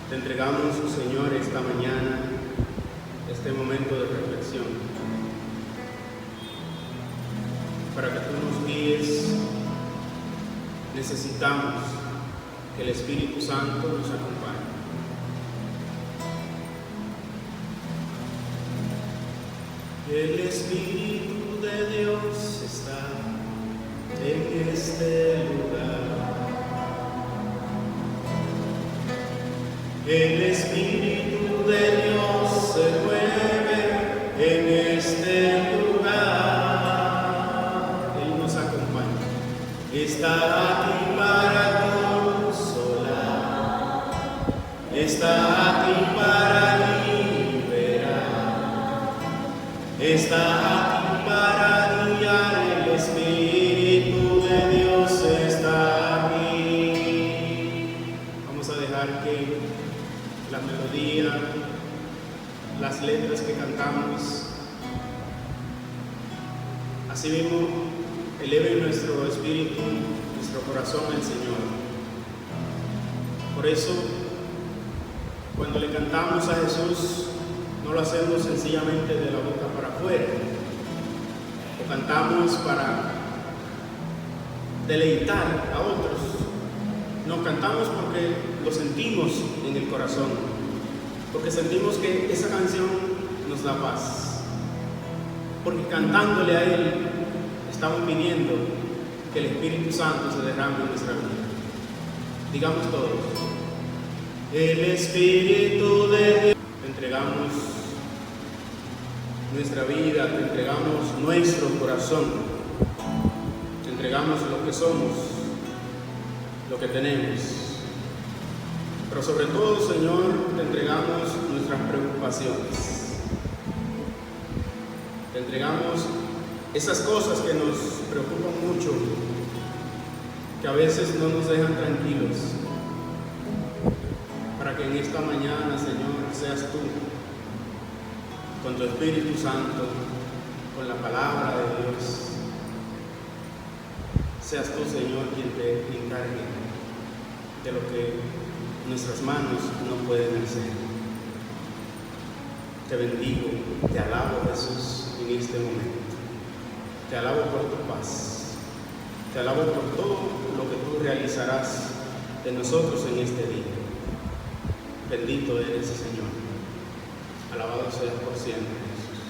Te entregamos, Señor, esta mañana, este momento de reflexión, para que tú nos guíes. Necesitamos que el Espíritu Santo nos acompañe. El Espíritu de Dios está en este lugar. El Espíritu de Dios se mueve en este lugar. Él nos acompaña. Está aquí para consolar. Está aquí para liberar. Está aquí para guiar. El Espíritu de Dios está aquí. Vamos a dejar que la melodía, las letras que cantamos, así mismo eleven nuestro espíritu, nuestro corazón al Señor. Por eso, cuando le cantamos a Jesús, no lo hacemos sencillamente de la boca para afuera. Lo cantamos para deleitar a otros. No cantamos porque lo sentimos en el corazón, porque sentimos que esa canción nos da paz, porque cantándole a Él estamos pidiendo que el Espíritu Santo se derrame en nuestra vida. Digamos todos: el Espíritu de Dios. Te entregamos nuestra vida, te entregamos nuestro corazón, te entregamos lo que somos, lo que tenemos, pero sobre todo, Señor, te entregamos nuestras preocupaciones, te entregamos esas cosas que nos preocupan mucho, que a veces no nos dejan tranquilos, para que en esta mañana, Señor, seas tú, con tu Espíritu Santo, con la palabra de Dios, seas tú, Señor, quien te encargue de lo que nuestras manos no pueden hacer. Te bendigo, te alabo, Jesús, en este momento. Te alabo por tu paz. Te alabo por todo lo que tú realizarás de nosotros en este día. Bendito eres, Señor. Alabado seas por siempre, Jesús.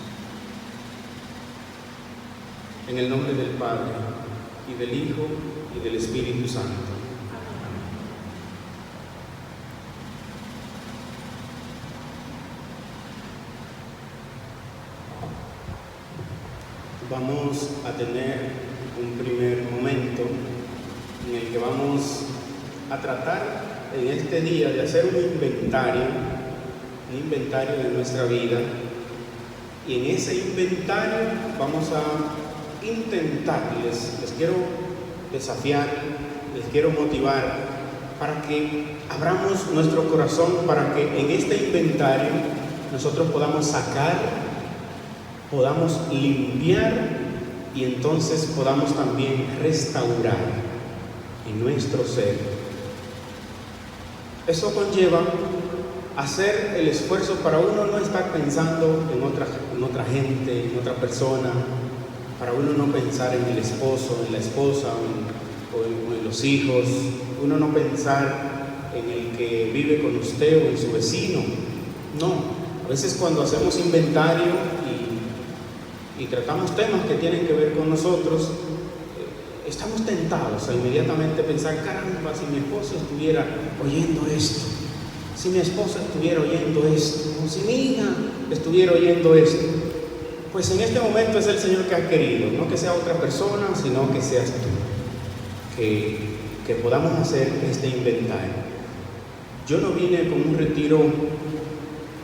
En el nombre del Padre, y del Hijo, y del Espíritu Santo. Vamos a tener un primer momento en el que vamos a tratar en este día de hacer un inventario de nuestra vida, y en ese inventario vamos a intentar, les quiero desafiar, les quiero motivar para que abramos nuestro corazón, para que en este inventario nosotros podamos sacar, podamos limpiar y entonces podamos también restaurar en nuestro ser. Eso conlleva hacer el esfuerzo para uno no estar pensando en otra gente, en otra persona, para uno no pensar en el esposo, en la esposa o en los hijos, uno no pensar en el que vive con usted o en su vecino. No, a veces cuando hacemos inventario y tratamos temas que tienen que ver con nosotros, estamos tentados a inmediatamente pensar: caramba, si mi esposo estuviera oyendo esto, si mi esposa estuviera oyendo esto, o si mi hija estuviera oyendo esto. Pues en este momento es el Señor que ha querido, no que sea otra persona, sino que seas tú, que podamos hacer este inventario. Yo no vine con un retiro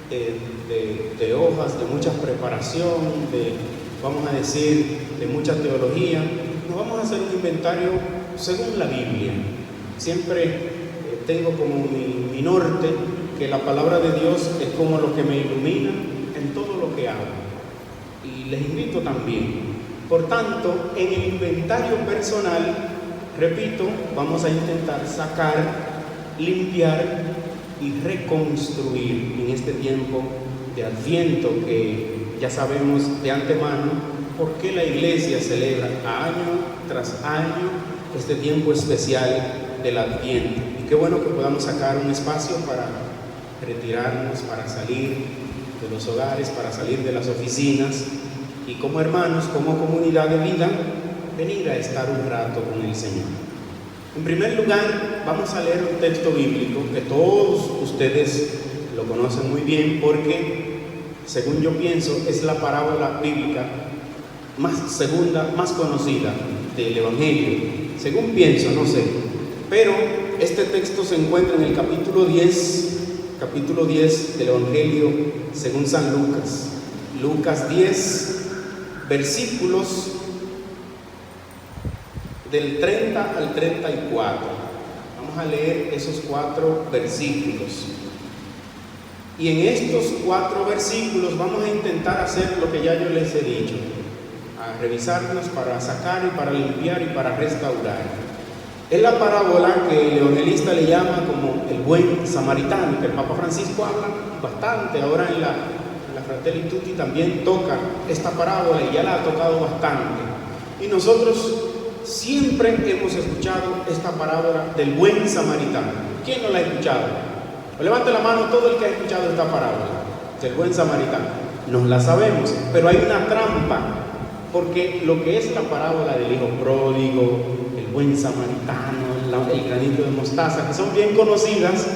de hojas, de mucha preparación, vamos a decir, de mucha teología. No, vamos a hacer un inventario según la Biblia. Siempre tengo como mi norte que la palabra de Dios es como lo que me ilumina en todo lo que hago. Y les invito también. Por tanto, en el inventario personal, repito, vamos a intentar sacar, limpiar y reconstruir en este tiempo de Adviento, que ya sabemos de antemano por qué la iglesia celebra año tras año este tiempo especial del Adviento. Y qué bueno que podamos sacar un espacio para retirarnos, para salir de los hogares, para salir de las oficinas y como hermanos, como comunidad de vida, venir a estar un rato con el Señor. En primer lugar, vamos a leer un texto bíblico que todos ustedes lo conocen muy bien porque, según yo pienso, es la parábola bíblica más conocida del Evangelio. Según pienso, no sé. Pero este texto se encuentra en el capítulo 10 del Evangelio según San Lucas. Lucas 10, versículos del 30 al 34. Vamos a leer esos 4 versículos. Y en estos 4 versículos vamos a intentar hacer lo que ya yo les he dicho, a revisarlos para sacar y para limpiar y para restaurar. Es la parábola que el evangelista le llama como el buen samaritano, que el Papa Francisco habla bastante. Ahora en la Fratelli Tutti también toca esta parábola y ya la ha tocado bastante. Y nosotros siempre hemos escuchado esta parábola del buen samaritano. ¿Quién no la ha escuchado? Levante la mano todo el que ha escuchado esta parábola del buen samaritano. Nos la sabemos, pero hay una trampa, porque lo que es la parábola del hijo pródigo, el buen samaritano, el granito de mostaza, que son bien conocidas,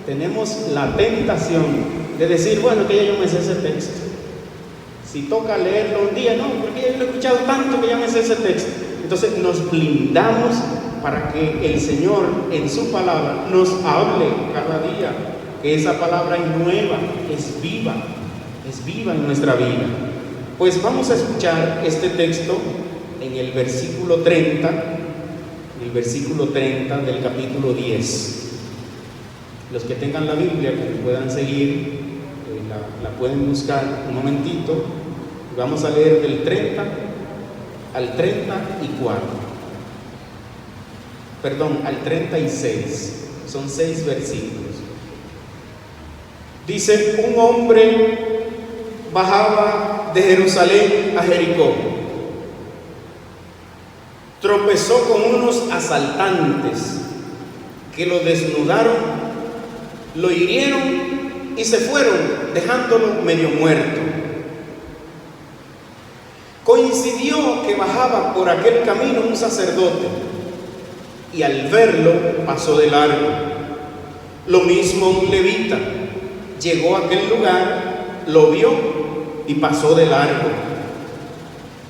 tenemos la tentación de decir, bueno, que ya yo me sé ese texto. Si toca leerlo un día, no, porque ya yo lo he escuchado tanto que ya me sé ese texto. Entonces nos blindamos para que el Señor en su palabra nos hable cada día, que esa palabra es nueva, es viva en nuestra vida. Pues vamos a escuchar este texto en el versículo 30 del capítulo 10. Los que tengan la Biblia, que puedan seguir, la pueden buscar un momentito. Vamos a leer del 30 al 34. Perdón, al 36. Son 6 versículos. Dice: un hombre bajaba de Jerusalén a Jericó. Tropezó con unos asaltantes que lo desnudaron, lo hirieron y se fueron, dejándolo medio muerto. Coincidió que bajaba por aquel camino un sacerdote y al verlo pasó de largo. Lo mismo un levita. Llegó a aquel lugar, lo vio y pasó de largo.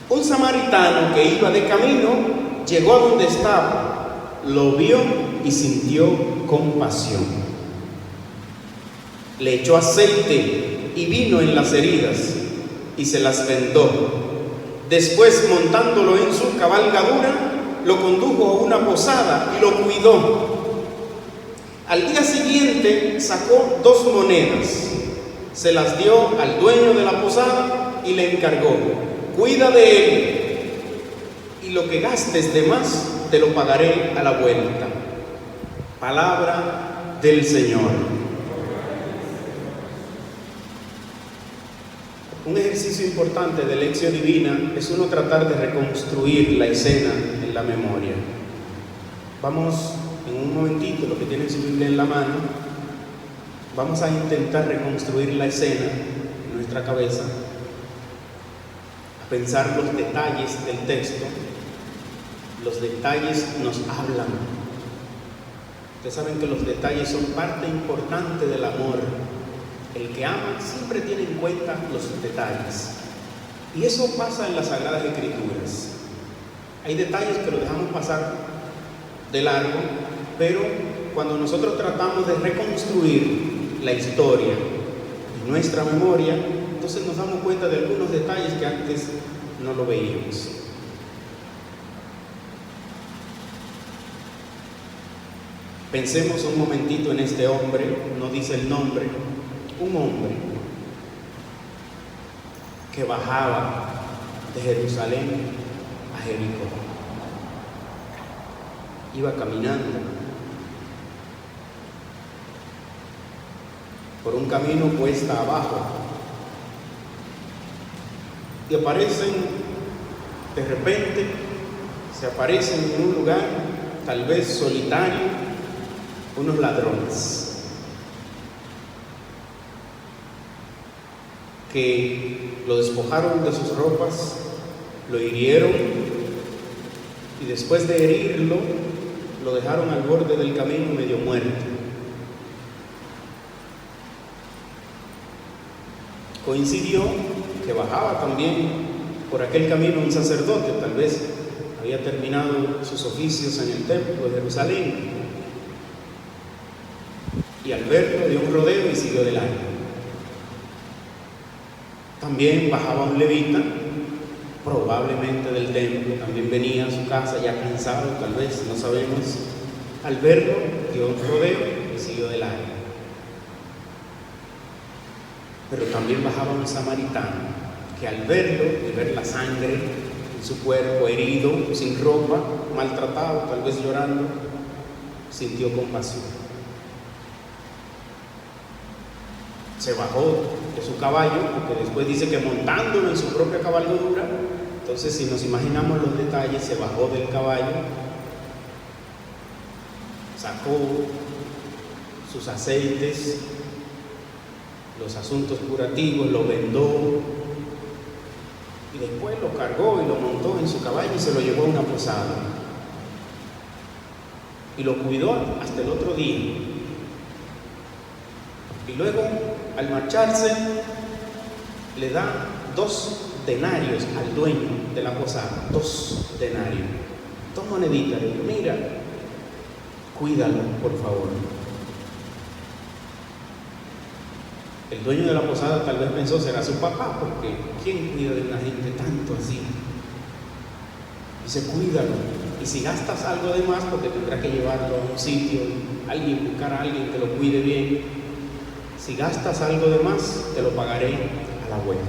Un samaritano que iba de camino llegó a donde estaba, lo vio y sintió compasión. Le echó aceite y vino en las heridas y se las vendó. Después, montándolo en su cabalgadura, lo condujo a una posada y lo cuidó. Al día siguiente sacó 2 monedas, se las dio al dueño de la posada y le encargó: cuida de él, y lo que gastes de más te lo pagaré a la vuelta. Palabra del Señor. Un ejercicio importante de lección divina es uno tratar de reconstruir la escena en la memoria. Vamos en un momentito, lo que tienen su Biblia en la mano, vamos a intentar reconstruir la escena en nuestra cabeza, a pensar los detalles del texto. Los detalles nos hablan. Ustedes saben que los detalles son parte importante del amor. El que ama siempre tiene en cuenta los detalles. Y eso pasa en las Sagradas Escrituras. Hay detalles que los dejamos pasar de largo, pero cuando nosotros tratamos de reconstruir la historia en nuestra memoria, entonces nos damos cuenta de algunos detalles que antes no lo veíamos. Pensemos un momentito en este hombre, no dice el nombre, un hombre que bajaba de Jerusalén a Jericó. Iba caminando. por un camino cuesta abajo. Y aparecen, de repente, se aparecen en un lugar tal vez solitario, unos ladrones que lo despojaron de sus ropas, lo hirieron y después de herirlo, lo dejaron al borde del camino medio muerto. Coincidió que bajaba también por aquel camino un sacerdote, tal vez había terminado sus oficios en el templo de Jerusalén, y al verlo dio un rodeo y siguió de largo. También bajaba un levita, probablemente del templo, también venía a su casa ya cansado, tal vez, no sabemos. Al verlo dio un rodeo y siguió de largo. Pero también bajaba un samaritano, que al verlo y ver la sangre en su cuerpo, herido, sin ropa, maltratado, tal vez llorando, sintió compasión. Se bajó de su caballo, porque después dice que montándolo en su propia cabalgadura. Entonces, si nos imaginamos los detalles, se bajó del caballo, sacó sus aceites, los asuntos curativos, lo vendó y después lo cargó y lo montó en su caballo y se lo llevó a una posada y lo cuidó hasta el otro día. Y luego, al marcharse, le da 2 denarios al dueño de la posada, 2 denarios, 2 moneditas. Le digo, mira, cuídalo, por favor. El dueño de la posada tal vez pensó, será su papá, porque ¿quién cuida de una gente tanto así? Dice, cuídalo, y si gastas algo de más, porque tendrás que llevarlo a un sitio, alguien, buscar a alguien que lo cuide bien. Si gastas algo de más, te lo pagaré a la vuelta.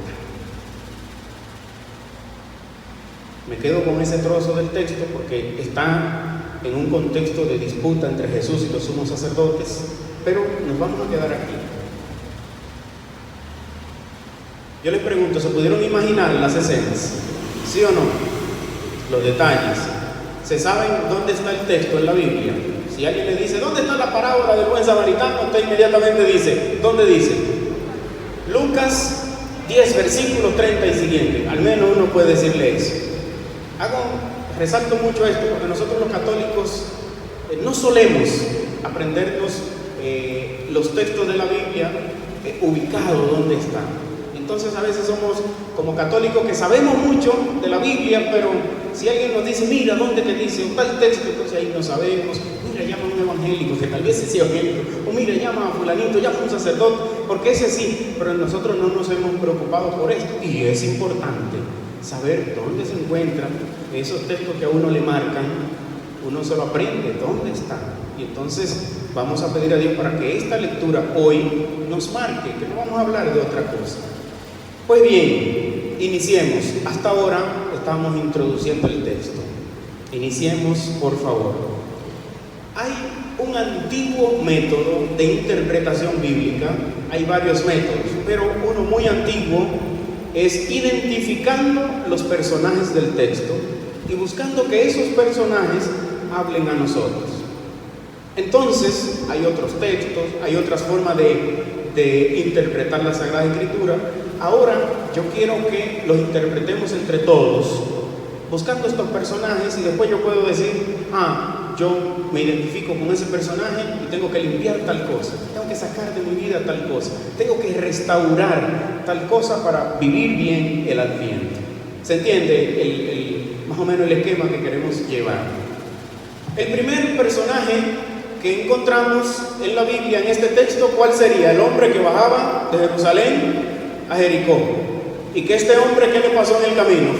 Me quedo con ese trozo del texto porque está en un contexto de disputa entre Jesús y los sumos sacerdotes, pero nos vamos a quedar aquí. Yo les pregunto, ¿se pudieron imaginar las escenas? ¿Sí o no? Los detalles. ¿Se saben dónde está el texto en la Biblia? Si alguien le dice, ¿dónde está la parábola del buen samaritano? Usted inmediatamente dice, ¿dónde dice? Lucas 10, versículo 30 y siguiente. Al menos uno puede decirle eso. Resalto mucho esto porque nosotros los católicos no solemos aprendernos los textos de la Biblia ubicados donde están. Entonces a veces somos como católicos que sabemos mucho de la Biblia, pero si alguien nos dice, mira, ¿dónde te dice tal texto? Entonces ahí no sabemos. Mira, llama a un evangélico, que tal vez es evangélico, o mira, llama a fulanito, llama a un sacerdote, porque ese sí, pero nosotros no nos hemos preocupado por esto, y es importante saber dónde se encuentran esos textos que a uno le marcan. Uno se lo aprende, dónde están, y entonces vamos a pedir a Dios para que esta lectura hoy nos marque, que no vamos a hablar de otra cosa. Pues bien, iniciemos. Hasta ahora estamos introduciendo el texto. Iniciemos, por favor. Hay un antiguo método de interpretación bíblica, hay varios métodos, pero uno muy antiguo es identificando los personajes del texto y buscando que esos personajes hablen a nosotros. Entonces, hay otros textos, hay otras formas de interpretar la Sagrada Escritura. Ahora, yo quiero que los interpretemos entre todos, buscando estos personajes, y después yo puedo decir, yo me identifico con ese personaje y tengo que limpiar tal cosa, tengo que sacar de mi vida tal cosa, tengo que restaurar tal cosa para vivir bien el Adviento. ¿Se entiende más o menos el esquema que queremos llevar? El primer personaje que encontramos en la Biblia, en este texto, ¿cuál sería? El hombre que bajaba de Jerusalén a Jericó. Y que este hombre, ¿qué le pasó en el camino?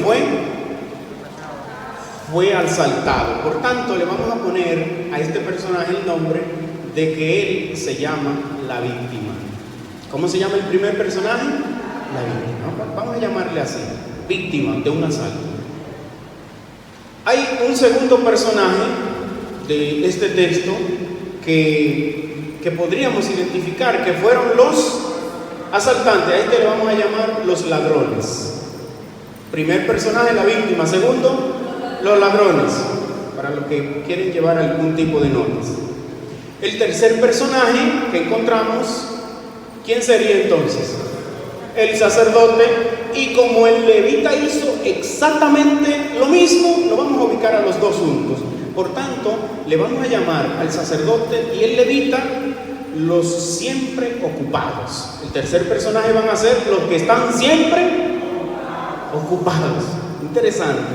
Fue asaltado. Por tanto, le vamos a poner a este personaje el nombre de que él se llama la víctima. ¿Cómo se llama el primer personaje? La víctima. Vamos a llamarle así, víctima de un asalto. Hay un segundo personaje de este texto que que podríamos identificar que fueron los asaltantes. A este le vamos a llamar los ladrones. Primer personaje, la víctima. Segundo, los ladrones, para los que quieren llevar algún tipo de notas. El tercer personaje que encontramos, ¿quién sería entonces? El sacerdote. Y como el levita hizo exactamente lo mismo, lo vamos a ubicar a los dos juntos. Por tanto, le vamos a llamar al sacerdote y el levita los siempre ocupados. El tercer personaje van a ser los que están siempre ocupados. Interesante.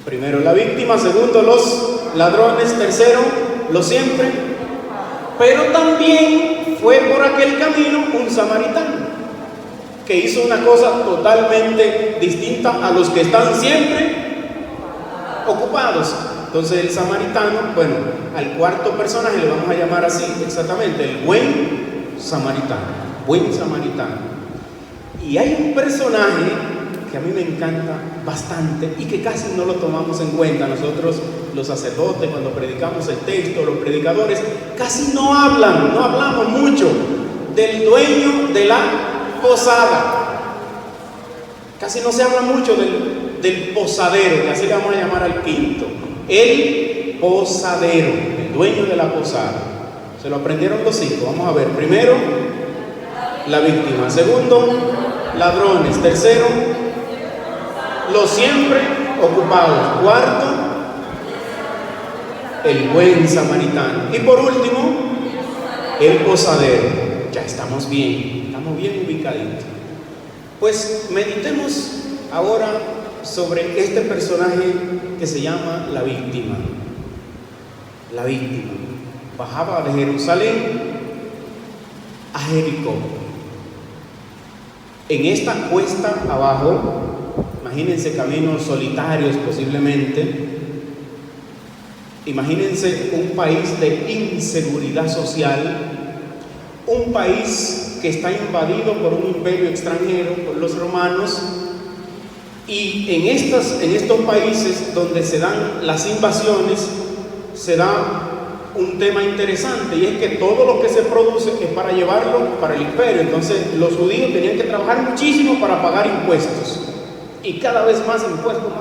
Primero la víctima, segundo los ladrones, tercero los siempre. Pero también fue por aquel camino un samaritano que hizo una cosa totalmente distinta a los que están siempre ocupados. Entonces el samaritano, bueno, al cuarto personaje le vamos a llamar así exactamente, el buen samaritano, buen samaritano. Y hay un personaje que a mí me encanta bastante y que casi no lo tomamos en cuenta. Nosotros los sacerdotes, cuando predicamos el texto, los predicadores, casi no hablamos mucho del dueño de la posada. Casi no se habla mucho del posadero, que así le vamos a llamar al quinto. El posadero, el dueño de la posada. Se lo aprendieron los cinco. Vamos a ver. Primero, la víctima. Segundo, ladrones. Tercero, los siempre ocupados. Cuarto, el buen samaritano. Y por último, el posadero. Ya estamos bien ubicaditos. Pues meditemos ahora sobre este personaje que se llama la víctima. La víctima bajaba de Jerusalén a Jericó. En esta cuesta abajo, imagínense caminos solitarios posiblemente. Imagínense un país de inseguridad social, un país que está invadido por un imperio extranjero, por los romanos. Y en estos países donde se dan las invasiones, se da un tema interesante, y es que todo lo que se produce es para llevarlo para el imperio. Entonces los judíos tenían que trabajar muchísimo para pagar impuestos, y cada vez más impuestos,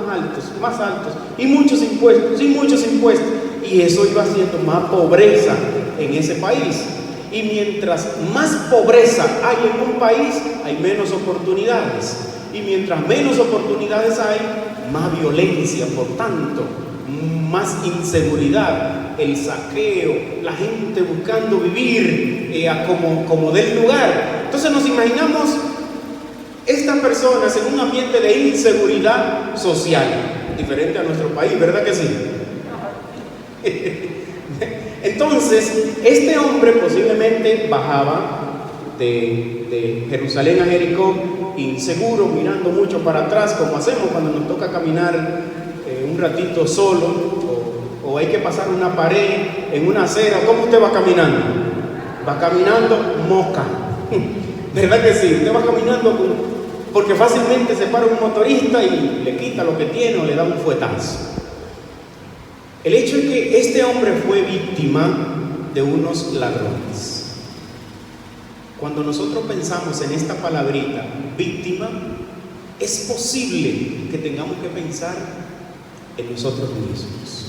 más altos, y muchos impuestos, y eso iba haciendo más pobreza en ese país. Y mientras más pobreza hay en un país, hay menos oportunidades. Y mientras menos oportunidades hay, más violencia, por tanto, más inseguridad, el saqueo, la gente buscando vivir como del lugar. Entonces nos imaginamos estas personas en un ambiente de inseguridad social, diferente a nuestro país, ¿verdad que sí? Entonces, este hombre posiblemente bajaba de Jerusalén a Jericó, inseguro, mirando mucho para atrás, como hacemos cuando nos toca caminar un ratito solo, o hay que pasar una pared en una acera. ¿Cómo usted va caminando? Va caminando moca, ¿verdad que sí? Usted va caminando porque fácilmente se para un motorista y le quita lo que tiene o le da un fuetazo. El hecho es que este hombre fue víctima de unos ladrones. Cuando nosotros pensamos en esta palabrita, víctima, es posible que tengamos que pensar en nosotros mismos.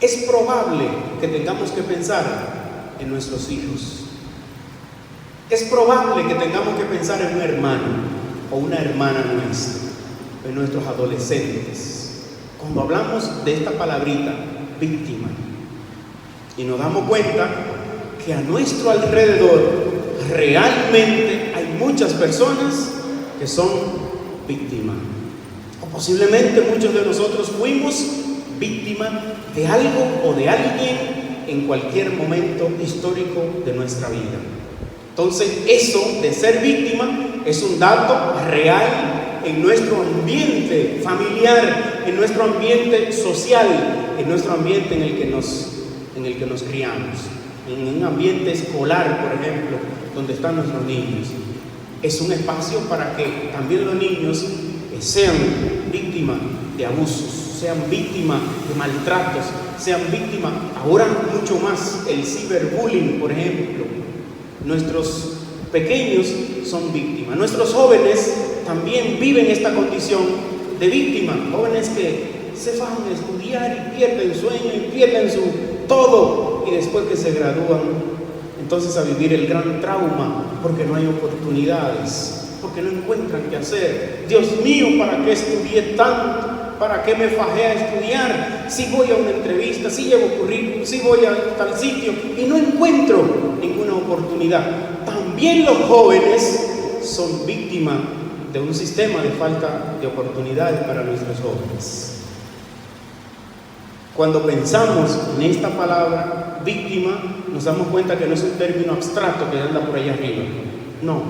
Es probable que tengamos que pensar en nuestros hijos. Es probable que tengamos que pensar en un hermano o una hermana nuestra, en nuestros adolescentes. Cuando hablamos de esta palabrita, víctima, y nos damos cuenta que a nuestro alrededor realmente hay muchas personas que son víctimas, o posiblemente muchos de nosotros fuimos víctimas de algo o de alguien en cualquier momento histórico de nuestra vida. Entonces, eso de ser víctima es un dato real en nuestro ambiente familiar, en nuestro ambiente social, en nuestro ambiente en el que nos criamos, en un ambiente escolar, por ejemplo, donde están nuestros niños. Es un espacio para que también los niños sean víctimas de abusos sean víctimas de maltratos, sean víctimas, ahora mucho más, el ciberbullying, por ejemplo. Nuestros pequeños son víctimas. Nuestros jóvenes también viven esta condición de víctima. Jóvenes que se van a estudiar y pierden sueño y pierden su todo. Y después que se gradúan, entonces a vivir el gran trauma porque no hay oportunidades, porque no encuentran qué hacer. Dios mío, ¿para qué estudié tanto? ¿Para qué me fajé a estudiar? Si voy a una entrevista, si llevo currículum, si voy a tal sitio y no encuentro ninguna oportunidad. También los jóvenes son víctimas de un sistema de falta de oportunidades para nuestros jóvenes. Cuando pensamos en esta palabra víctima, nos damos cuenta que no es un término abstracto que anda por allá arriba. No,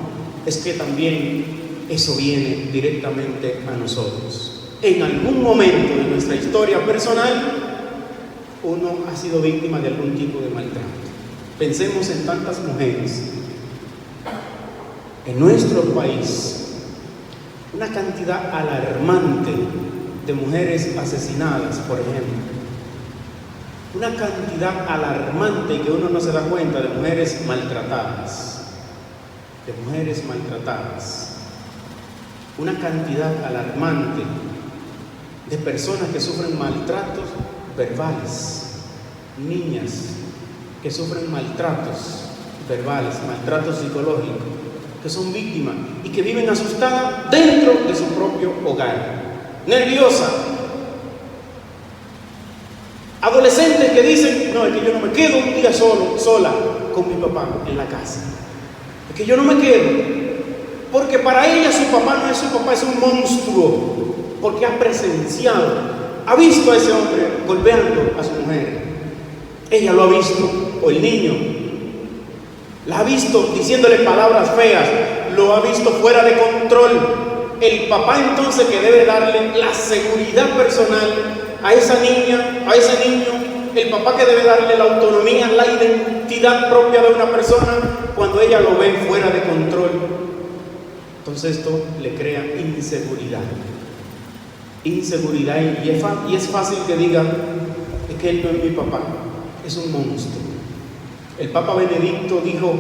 es que también eso viene directamente a nosotros. En algún momento de nuestra historia personal, uno ha sido víctima de algún tipo de maltrato. Pensemos en tantas mujeres. En nuestro país, una cantidad alarmante de mujeres asesinadas, por ejemplo. Una cantidad alarmante que uno no se da cuenta de mujeres maltratadas. De mujeres maltratadas. Una cantidad alarmante de personas que sufren maltratos verbales, niñas que sufren maltratos verbales, maltratos psicológicos, que son víctimas y que viven asustadas dentro de su propio hogar, nerviosa. Adolescentes que dicen, no, es que yo no me quedo un día sola con mi papá en la casa, es que yo no me quedo, porque para ella su papá no es su papá, es un monstruo. Porque ha presenciado, ha visto a ese hombre golpeando a su mujer. Ella lo ha visto, o el niño la ha visto diciéndole palabras feas, lo ha visto fuera de control. El papá entonces que debe darle la seguridad personal a esa niña, a ese niño, el papá que debe darle la autonomía, la identidad propia de una persona, cuando ella lo ve fuera de control, entonces esto le crea inseguridad. Inseguridad, y es fácil que digan, es que él no es mi papá, es un monstruo. El Papa Benedicto dijo,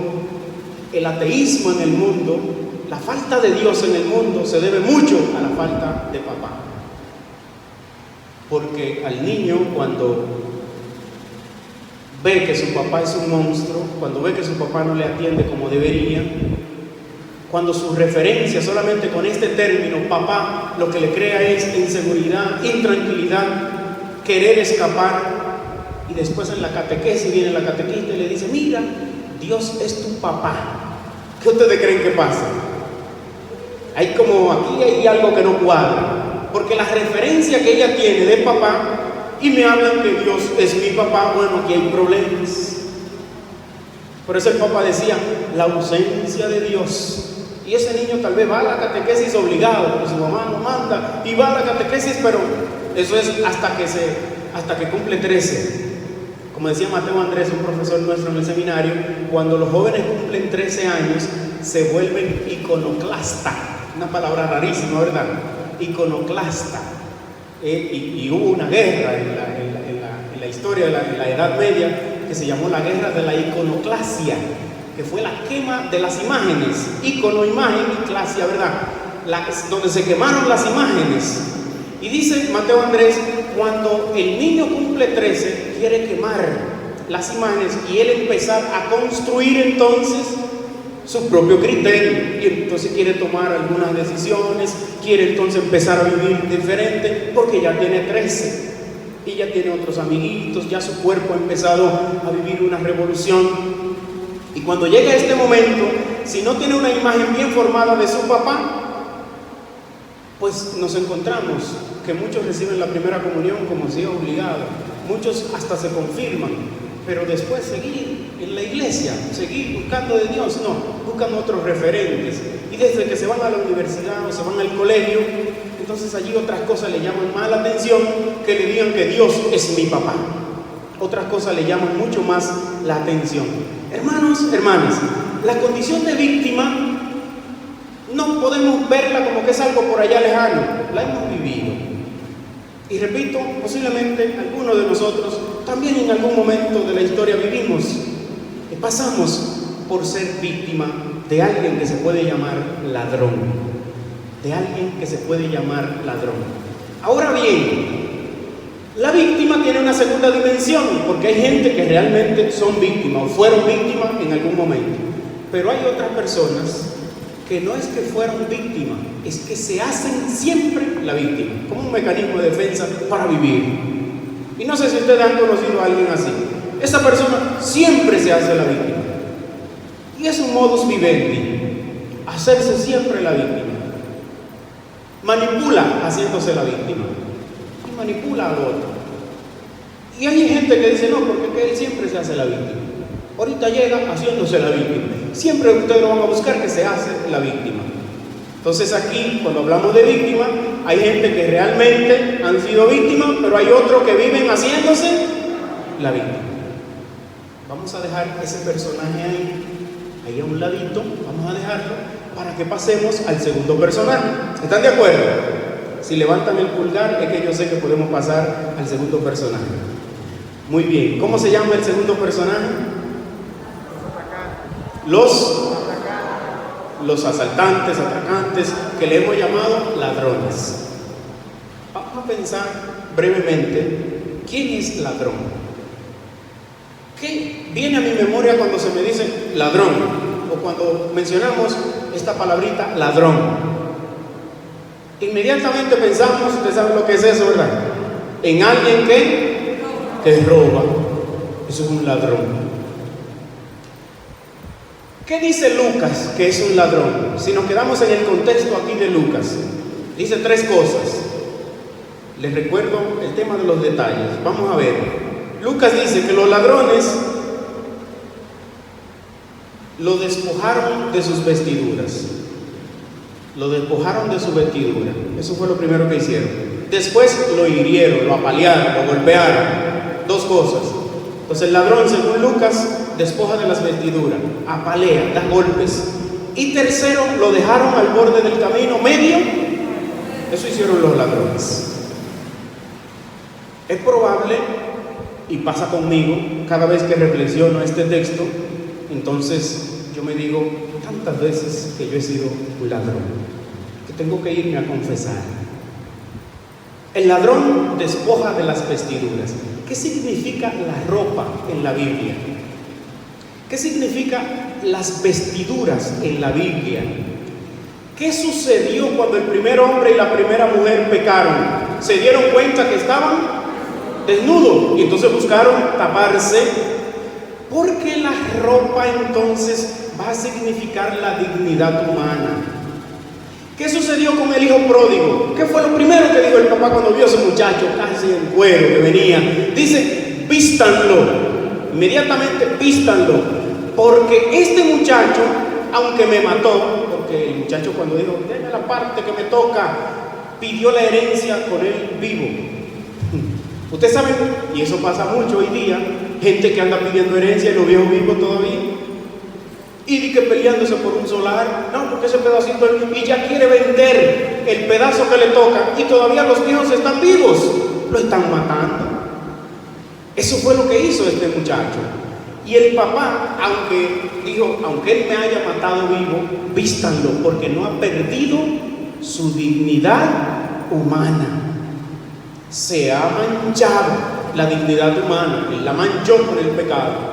el ateísmo en el mundo, la falta de Dios en el mundo se debe mucho a la falta de papá. Porque al niño, cuando ve que su papá es un monstruo, cuando ve que su papá no le atiende como debería, cuando su referencia solamente con este término, papá, lo que le crea es inseguridad, intranquilidad, querer escapar. Y después en la catequesis viene la catequista y le dice, mira, Dios es tu papá. ¿Qué ustedes creen que pasa? Hay como, aquí hay algo que no cuadra, porque la referencia que ella tiene de papá, y me hablan que Dios es mi papá, bueno, aquí hay problemas. Por eso el Papa decía, la ausencia de Dios. Y ese niño tal vez va a la catequesis obligado, porque su mamá lo manda, y va a la catequesis, pero eso es hasta que cumple 13. Como decía Mateo Andrés, un profesor nuestro en el seminario, cuando los jóvenes cumplen 13 años, se vuelven iconoclasta. Una palabra rarísima, ¿verdad? Iconoclasta. Y hubo una guerra en la historia de la Edad Media que se llamó la guerra de la iconoclasia, que fue la quema de las imágenes, icono, imagen y clasia, ¿verdad? Donde se quemaron las imágenes. Y dice Mateo Andrés, cuando el niño cumple 13, quiere quemar las imágenes y él empezar a construir entonces su propio criterio, y entonces quiere tomar algunas decisiones, quiere entonces empezar a vivir diferente, porque ya tiene 13 y ya tiene otros amiguitos, ya su cuerpo ha empezado a vivir una revolución. Y cuando llega este momento, si no tiene una imagen bien formada de su papá, pues nos encontramos que muchos reciben la primera comunión como si es obligado, muchos hasta se confirman, pero después seguir en la iglesia, seguir buscando de Dios, no, buscan otros referentes. Y desde que se van a la universidad o se van al colegio, entonces allí otras cosas le llaman más la atención que le digan que Dios es mi papá. Otras cosas le llaman mucho más la atención. Hermanos, hermanas, la condición de víctima no podemos verla como que es algo por allá lejano, la hemos vivido. Y repito, posiblemente algunos de nosotros también en algún momento de la historia vivimos y pasamos por ser víctima de alguien que se puede llamar ladrón. De alguien que se puede llamar ladrón. Ahora bien, la víctima tiene una segunda dimensión, porque hay gente que realmente son víctimas o fueron víctimas en algún momento. Pero hay otras personas que no es que fueron víctimas, es que se hacen siempre la víctima, como un mecanismo de defensa para vivir. Y no sé si ustedes han conocido a alguien así. Esa persona siempre se hace la víctima. Y es un modus vivendi, hacerse siempre la víctima. Manipula haciéndose la víctima. Y manipula al otro. Y hay gente que dice, no, porque él siempre se hace la víctima. Ahorita llega haciéndose la víctima. Siempre ustedes lo van a buscar que se hace la víctima. Entonces aquí, cuando hablamos de víctima, hay gente que realmente han sido víctimas, pero hay otros que viven haciéndose la víctima. Vamos a dejar ese personaje ahí a un ladito, vamos a dejarlo para que pasemos al segundo personaje. ¿Están de acuerdo? Si levantan el pulgar, es que yo sé que podemos pasar al segundo personaje. Muy bien, ¿cómo se llama el segundo personaje? Los asaltantes, atracantes, que le hemos llamado ladrones. Vamos a pensar brevemente, ¿quién es ladrón? ¿Qué viene a mi memoria cuando se me dice ladrón? O cuando mencionamos esta palabrita ladrón. Inmediatamente pensamos, usted sabe lo que es eso, ¿verdad? En alguien que roba. Eso es un ladrón. ¿Qué dice Lucas que es un ladrón? Si nos quedamos en el contexto aquí de Lucas, dice tres cosas. Les recuerdo el tema de los detalles. Vamos a ver. Lucas dice que los ladrones lo despojaron de sus vestiduras. Lo despojaron de su vestidura. Eso fue lo primero que hicieron. Después lo hirieron, lo apalearon, lo golpearon. Dos cosas. Entonces el ladrón, según Lucas, despoja de las vestiduras, apalea, da golpes. Y tercero, lo dejaron al borde del camino medio. Eso hicieron los ladrones. Es probable, y pasa conmigo, cada vez que reflexiono este texto, entonces yo me digo tantas veces que yo he sido un ladrón, que tengo que irme a confesar. El ladrón despoja de las vestiduras. ¿Qué significa la ropa en la Biblia? ¿Qué significa las vestiduras en la Biblia? ¿Qué sucedió cuando el primer hombre y la primera mujer pecaron? Se dieron cuenta que estaban desnudos y entonces buscaron taparse, porque la ropa entonces va a significar la dignidad humana. ¿Qué sucedió con el hijo pródigo? ¿Qué fue lo primero que dijo el papá cuando vio a ese muchacho casi en cuero que venía? Dice, vístanlo, inmediatamente vístanlo, porque este muchacho, aunque me mató, porque el muchacho cuando dijo, denme la parte que me toca, pidió la herencia con él vivo. Ustedes saben, y eso pasa mucho hoy día, gente que anda pidiendo herencia y los viejos vivos todavía. Y que peleándose por un solar, no, porque ese pedacito, y ya quiere vender el pedazo que le toca, y todavía los hijos están vivos, lo están matando. Eso fue lo que hizo este muchacho. Y el papá, aunque él me haya matado vivo, vístanlo, porque no ha perdido su dignidad humana. Se ha manchado la dignidad humana, él la manchó con el pecado.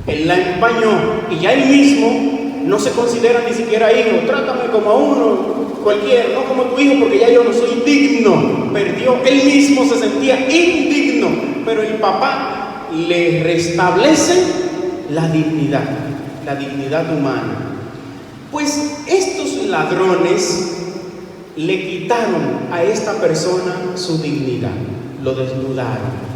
Él la empañó y ya él mismo no se considera ni siquiera hijo. Trátame como a uno cualquiera, no como tu hijo, porque ya yo no soy digno. Perdió, él mismo se sentía indigno, pero el papá le restablece la dignidad humana. Pues estos ladrones le quitaron a esta persona su dignidad, lo desnudaron.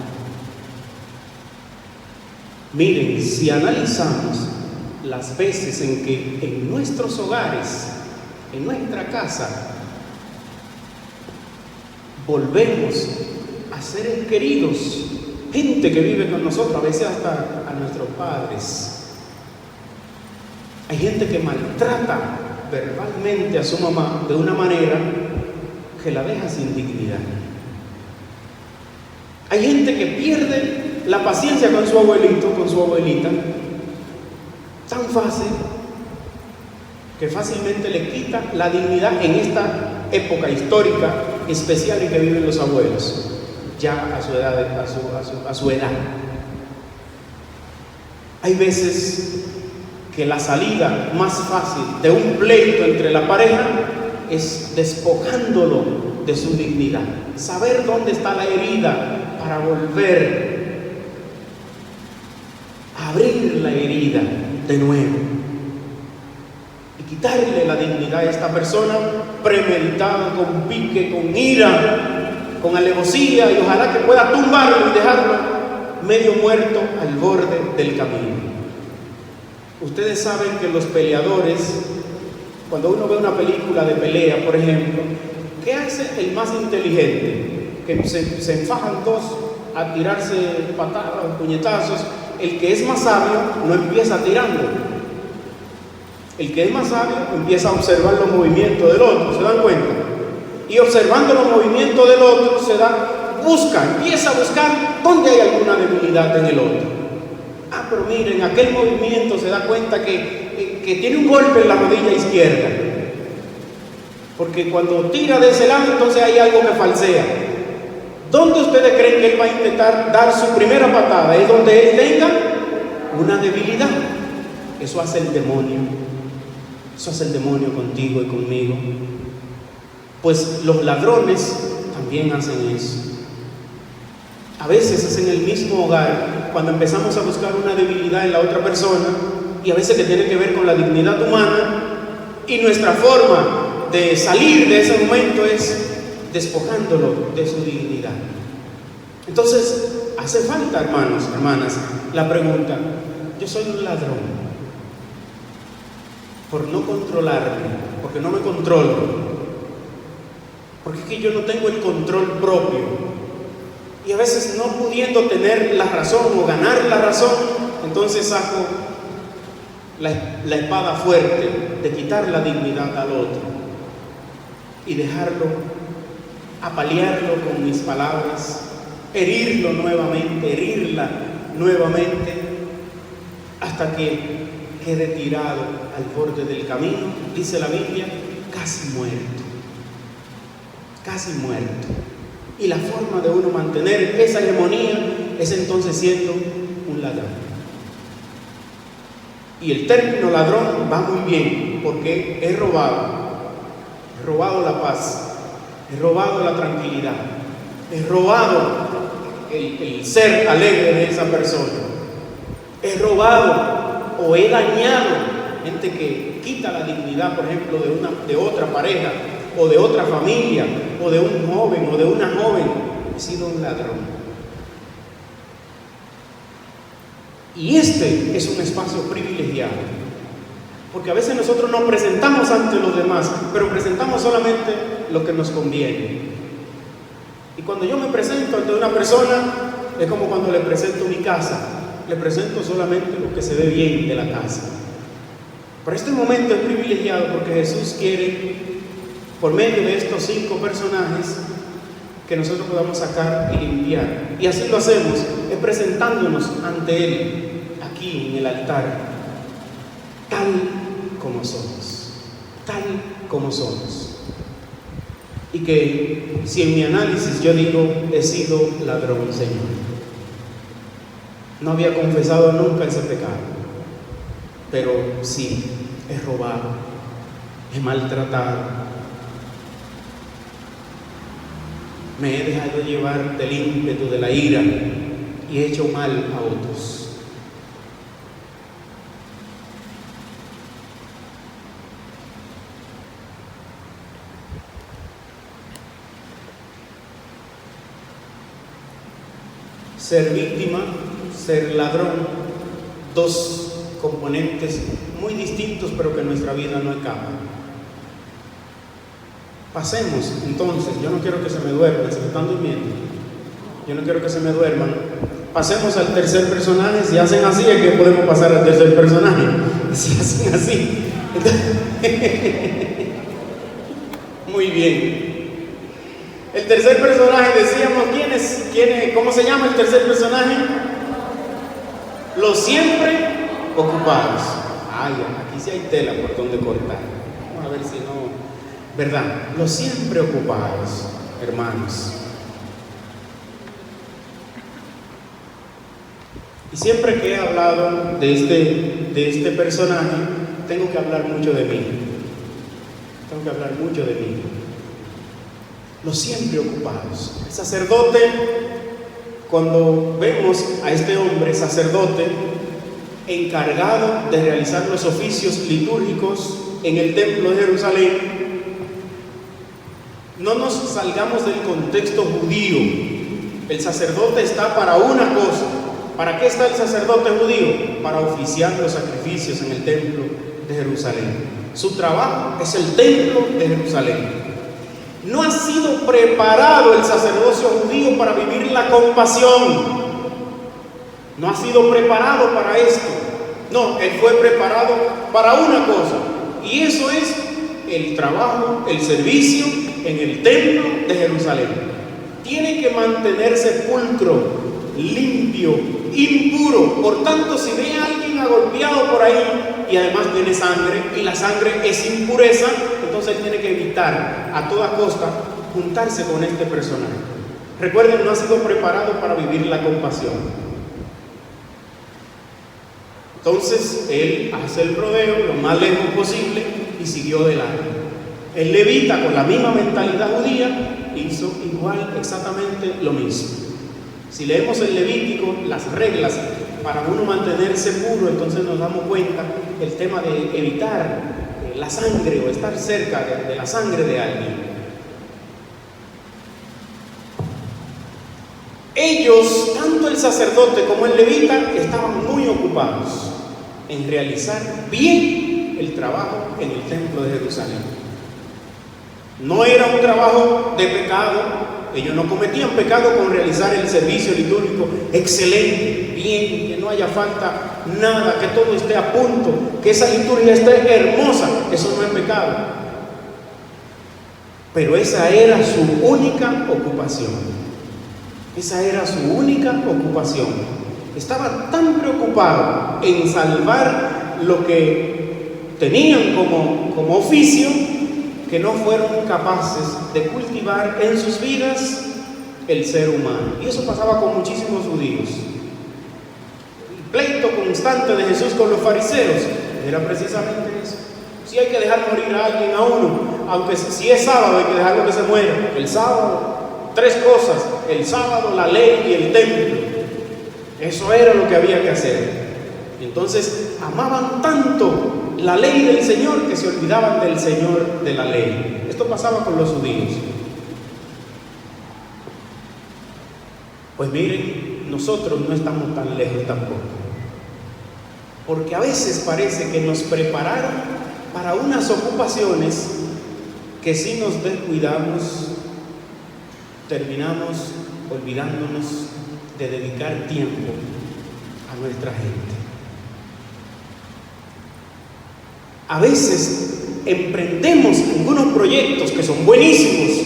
Miren, si analizamos las veces en que en nuestros hogares, en nuestra casa, volvemos a seres queridos, gente que vive con nosotros, a veces hasta a nuestros padres. Hay gente que maltrata verbalmente a su mamá de una manera que la deja sin dignidad. gente que pierde la paciencia con su abuelito, con su abuelita, tan fácil, que fácilmente le quita la dignidad en esta época histórica especial en que viven los abuelos, ya a su edad, a su edad. Hay veces que la salida más fácil de un pleito entre la pareja es despojándolo de su dignidad. Saber dónde está la herida para volver a abrir la herida de nuevo y quitarle la dignidad a esta persona, premeditado, con pique, con ira, con alevosía, y ojalá que pueda tumbarlo y dejarlo medio muerto al borde del camino. Ustedes saben que los peleadores, cuando uno ve una película de pelea, por ejemplo, ¿qué hace el más inteligente? Que se enfajan dos a tirarse patadas, puñetazos. El que es más sabio no empieza tirando. El que es más sabio empieza a observar los movimientos del otro, ¿se dan cuenta? Y observando los movimientos del otro empieza a buscar dónde hay alguna debilidad en el otro. Ah, pero miren, aquel movimiento se da cuenta que tiene un golpe en la rodilla izquierda. Porque cuando tira de ese lado, entonces hay algo que falsea. ¿Dónde ustedes creen que él va a intentar dar su primera patada? Es donde él tenga una debilidad. Eso hace el demonio. Eso hace el demonio contigo y conmigo. Pues los ladrones también hacen eso. A veces es en el mismo hogar, cuando empezamos a buscar una debilidad en la otra persona, y a veces que tiene que ver con la dignidad humana, y nuestra forma de salir de ese momento es despojándolo de su dignidad. Entonces, hace falta, hermanos, hermanas, la pregunta: yo soy un ladrón por no controlarme, porque no me controlo, porque es que yo no tengo el control propio. Y a veces, no pudiendo tener la razón o ganar la razón, entonces saco la espada fuerte de quitar la dignidad al otro y dejarlo, apalearlo con mis palabras, herirlo nuevamente, herirla nuevamente, hasta que quede tirado al borde del camino, dice la Biblia, casi muerto, casi muerto. Y la forma de uno mantener esa hegemonía es entonces siendo un ladrón. Y el término ladrón va muy bien, porque he robado la paz, he robado la tranquilidad, he robado el ser alegre de esa persona, he robado o he dañado gente que quita la dignidad, por ejemplo, de otra pareja, o de otra familia, o de un joven, o de una joven. He sido un ladrón. Y este es un espacio privilegiado, porque a veces nosotros nos presentamos ante los demás, pero presentamos solamente lo que nos conviene. Y cuando yo me presento ante una persona, es como cuando le presento mi casa, le presento solamente lo que se ve bien de la casa. Pero este momento es privilegiado porque Jesús quiere, por medio de estos 5 personajes, que nosotros podamos sacar y limpiar. Y así lo hacemos, es presentándonos ante Él, aquí en el altar, tal como somos, tal como somos. Y que si en mi análisis yo digo, he sido ladrón, Señor, no había confesado nunca ese pecado, pero sí, he robado, he maltratado, me he dejado llevar del ímpetu de la ira y he hecho mal a otros. Ser víctima, ser ladrón, 2 componentes muy distintos, pero que en nuestra vida no escapan. Pasemos, entonces, yo no quiero que se me duerman, se me están durmiendo. Yo no quiero que se me duerman. Pasemos al tercer personaje. Si hacen así, es que podemos pasar al tercer personaje. Si hacen así. Muy bien. El tercer personaje, decíamos, ¿cómo se llama el tercer personaje? Los siempre ocupados. Ay, aquí sí hay tela por donde cortar. Vamos a ver si no, ¿verdad? Los siempre ocupados, hermanos. Y siempre que he hablado de este personaje, tengo que hablar mucho de mí. Tengo que hablar mucho de mí. Los siempre ocupados. El sacerdote, cuando vemos a este hombre sacerdote encargado de realizar los oficios litúrgicos en el templo de Jerusalén, no nos salgamos del contexto judío. El sacerdote está para una cosa. ¿Para qué está el sacerdote judío? Para oficiar los sacrificios en el templo de Jerusalén. Su trabajo es el templo de Jerusalén. No ha sido preparado el sacerdocio judío para vivir la compasión. No ha sido preparado para esto. No, él fue preparado para una cosa. Y eso es el trabajo, el servicio en el templo de Jerusalén. Tiene que mantenerse pulcro, limpio, impuro. Por tanto, si ve a alguien agolpeado por ahí y además tiene sangre, y la sangre es impureza, entonces él tiene que evitar a toda costa juntarse con este personaje. Recuerden, no ha sido preparado para vivir la compasión. Entonces él hace el rodeo lo más lejos posible y siguió de largo. El levita, con la misma mentalidad judía, hizo igual, exactamente lo mismo. Si leemos el Levítico, las reglas para uno mantenerse puro, entonces nos damos cuenta el tema de evitar la sangre o estar cerca de la sangre de alguien. Ellos, tanto el sacerdote como el levita, estaban muy ocupados en realizar bien el trabajo en el templo de Jerusalén. No era un trabajo de pecado. Ellos no cometían pecado con realizar el servicio litúrgico excelente, bien, que no haya falta nada, que todo esté a punto, que esa liturgia esté hermosa. Eso no es pecado. Pero esa era su única ocupación. Esa era su única ocupación. Estaba tan preocupado en salvar lo que tenían como oficio, que no fueron capaces de cultivar en sus vidas el ser humano. Y eso pasaba con muchísimos judíos. El pleito constante de Jesús con los fariseos era precisamente eso. Si hay que dejar morir a alguien, a uno, aunque si es sábado hay que dejarlo que se muera. El sábado, 3 cosas: el sábado, la ley y el templo. Eso era lo que había que hacer. Entonces amaban tanto la ley del Señor que se olvidaban del Señor de la ley. Esto pasaba con los judíos. Pues miren, nosotros no estamos tan lejos tampoco, porque a veces parece que nos prepararon para unas ocupaciones que si nos descuidamos terminamos olvidándonos de dedicar tiempo a nuestra gente. A veces emprendemos algunos proyectos que son buenísimos,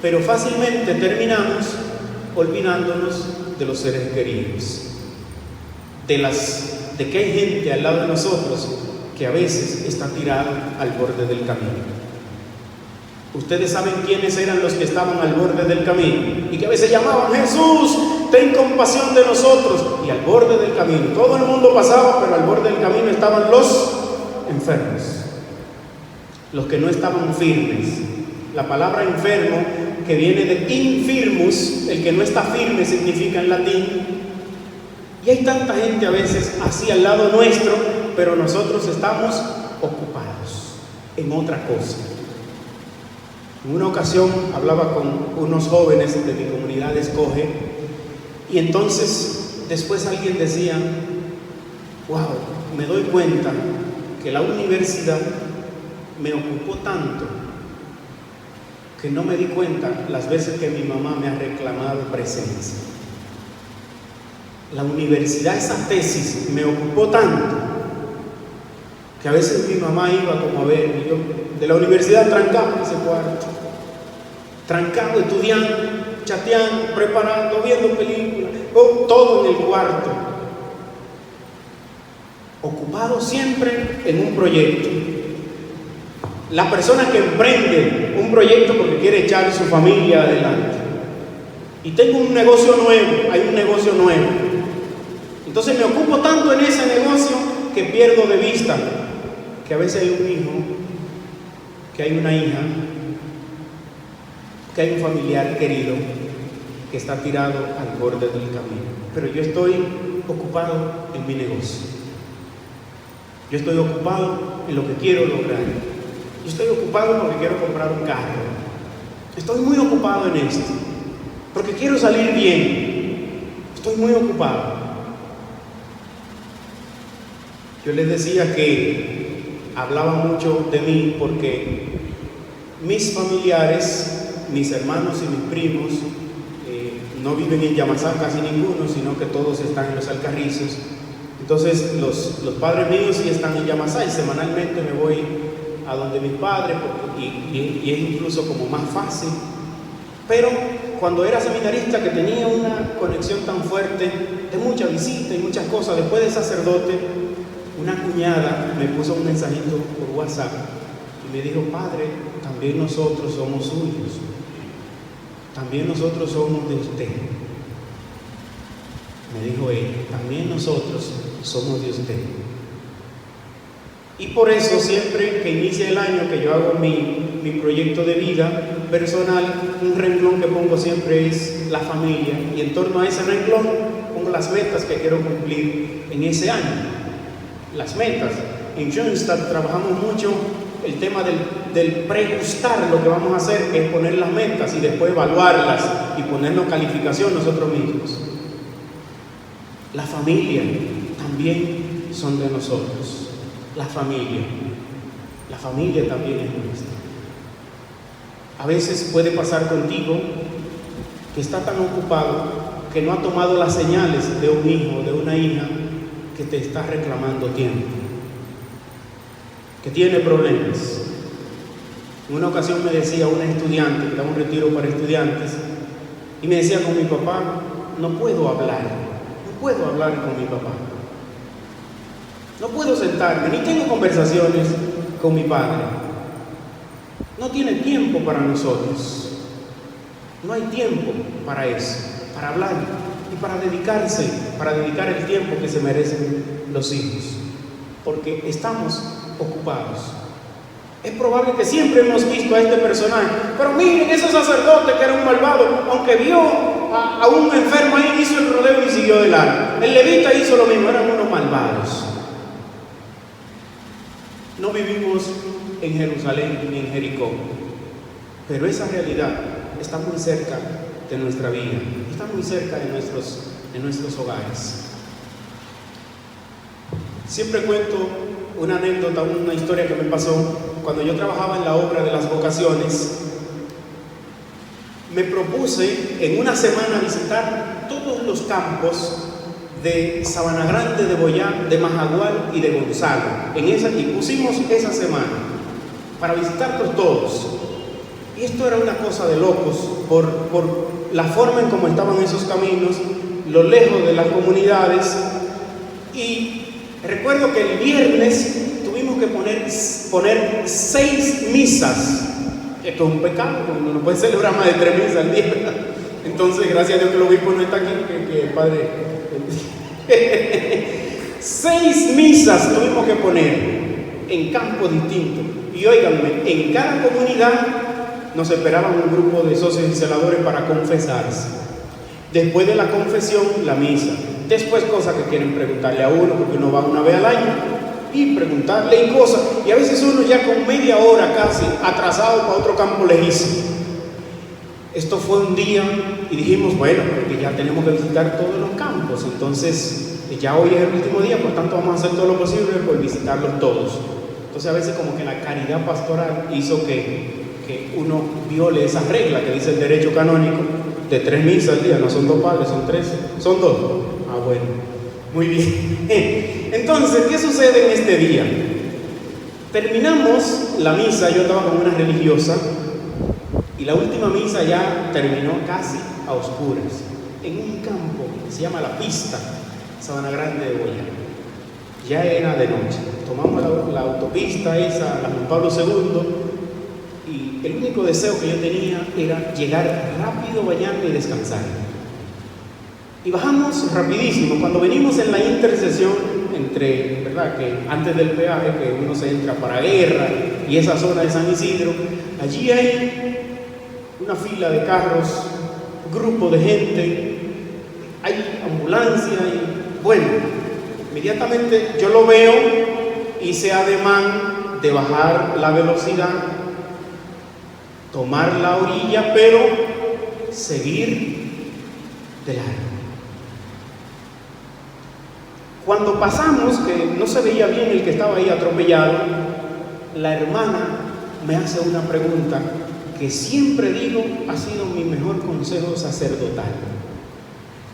pero fácilmente terminamos olvidándonos de los seres queridos, de que hay gente al lado de nosotros que a veces está tirada al borde del camino. Ustedes saben quiénes eran los que estaban al borde del camino y que a veces llamaban: Jesús, ten compasión de nosotros. Y al borde del camino, todo el mundo pasaba, pero al borde del camino estaban los enfermos, los que no estaban firmes. La palabra enfermo, que viene de infirmus, el que no está firme significa en latín. Y hay tanta gente a veces así al lado nuestro, pero nosotros estamos ocupados en otra cosa. En una ocasión hablaba con unos jóvenes de mi comunidad de Escoge, y entonces después alguien decía: wow, me doy cuenta que la universidad me ocupó tanto que no me di cuenta las veces que mi mamá me ha reclamado presencia. La universidad, esa tesis, me ocupó tanto que a veces mi mamá iba como a ver, y yo de la universidad trancaba ese cuarto trancado, estudiando, chateando, preparando, viendo películas, todo en el cuarto. Ocupado siempre en un proyecto. La persona que emprende un proyecto porque quiere echar su familia adelante. Y tengo un negocio nuevo, hay un negocio nuevo. Entonces me ocupo tanto en ese negocio que pierdo de vista que a veces hay un hijo, que hay una hija, que hay un familiar querido que está tirado al borde del camino. Pero yo estoy ocupado en mi negocio. Yo estoy ocupado en lo que quiero lograr. Yo estoy ocupado porque quiero comprar un carro. Estoy muy ocupado en esto. Porque quiero salir bien. Estoy muy ocupado. Yo les decía que hablaba mucho de mí porque mis familiares, mis hermanos y mis primos, no viven en Yamasá casi ninguno, sino que todos están en los Alcarrizos. Entonces los padres míos sí están en Yamasá y semanalmente me voy a donde mis padres y es incluso como más fácil. Pero cuando era seminarista, que tenía una conexión tan fuerte de mucha visita y muchas cosas, después de sacerdote, una cuñada me puso un mensajito por WhatsApp y me dijo: padre, también nosotros somos suyos, también nosotros somos de usted. Me dijo ella: también nosotros somos de usted. Y por eso siempre que inicia el año, que yo hago mi proyecto de vida personal, un renglón que pongo siempre es la familia, y en torno a ese renglón pongo las metas que quiero cumplir en ese año. Las metas. En Schoenstatt trabajamos mucho el tema del pregustar lo que vamos a hacer, que es poner las metas y después evaluarlas y ponernos calificación nosotros mismos. La familia también son de nosotros. La familia también es nuestra. A veces puede pasar contigo que está tan ocupado que no ha tomado las señales de un hijo o de una hija que te está reclamando tiempo, que tiene problemas. En una ocasión me decía una estudiante, que daba un retiro para estudiantes, y me decía: con mi papá no puedo hablar con mi papá. No puedo sentarme, ni tengo conversaciones con mi padre. No tiene tiempo para nosotros. No hay tiempo para eso, para hablar y para dedicar el tiempo que se merecen los hijos. Porque estamos ocupados. Es probable que siempre hemos visto a este personaje, pero miren, ese sacerdote que era un malvado, aunque vio a un enfermo ahí, hizo el rodeo y siguió de largo. El levita hizo lo mismo, eran unos malvados. No vivimos en Jerusalén ni en Jericó, pero esa realidad está muy cerca de nuestra vida, está muy cerca de nuestros hogares. Siempre cuento una anécdota, una historia que me pasó cuando yo trabajaba en la obra de las vocaciones. Me propuse en una semana visitar todos los campos de Sabana Grande, de Boyá, de Majagual y de Gonzalo. Y pusimos esa semana para visitarlos todos. Y esto era una cosa de locos por la forma en cómo estaban esos caminos, lo lejos de las comunidades. Y recuerdo que el viernes tuvimos que poner 6 misas. Esto es un pecado, porque uno no puede celebrar más de 3 misas al día, ¿verdad? Entonces, gracias a Dios que el obispo no está aquí, que el padre... 6 misas tuvimos que poner en campos distintos. Y óiganme, en cada comunidad nos esperaban un grupo de socios y celadores para confesarse. Después de la confesión, la misa. Después cosas que quieren preguntarle a uno, porque uno va una vez al año, y preguntarle y cosas. Y a veces uno ya con media hora casi atrasado para otro campo lejísimo. Esto fue un día y dijimos: bueno, porque ya tenemos que visitar todos los campos, entonces ya hoy es el último día, por tanto vamos a hacer todo lo posible por visitarlos todos. Entonces a veces como que la caridad pastoral hizo que uno viole esa regla que dice el derecho canónico de 3 misas al día. No son 2 padres, son 3, son 2. Ah, bueno, muy bien. Entonces, ¿qué sucede en este día? Terminamos la misa, yo estaba con una religiosa y la última misa ya terminó casi a oscuras, en un campo que se llama La Pista, Sabana Grande de Boyacá. Ya era de noche. Tomamos la autopista esa, la Juan Pablo II, y el único deseo que yo tenía era llegar rápido, bañarme y descansar. Y bajamos rapidísimo. Cuando venimos en la intersección entre, ¿verdad?, que antes del peaje, que uno se entra para Guerra y esa zona de San Isidro, allí hay una fila de carros, grupo de gente, hay ambulancia y bueno, inmediatamente yo lo veo, hice ademán de bajar la velocidad, tomar la orilla, pero seguir de largo. Cuando pasamos, que no se veía bien el que estaba ahí atropellado, la hermana me hace una pregunta que siempre digo ha sido mi mejor consejo sacerdotal,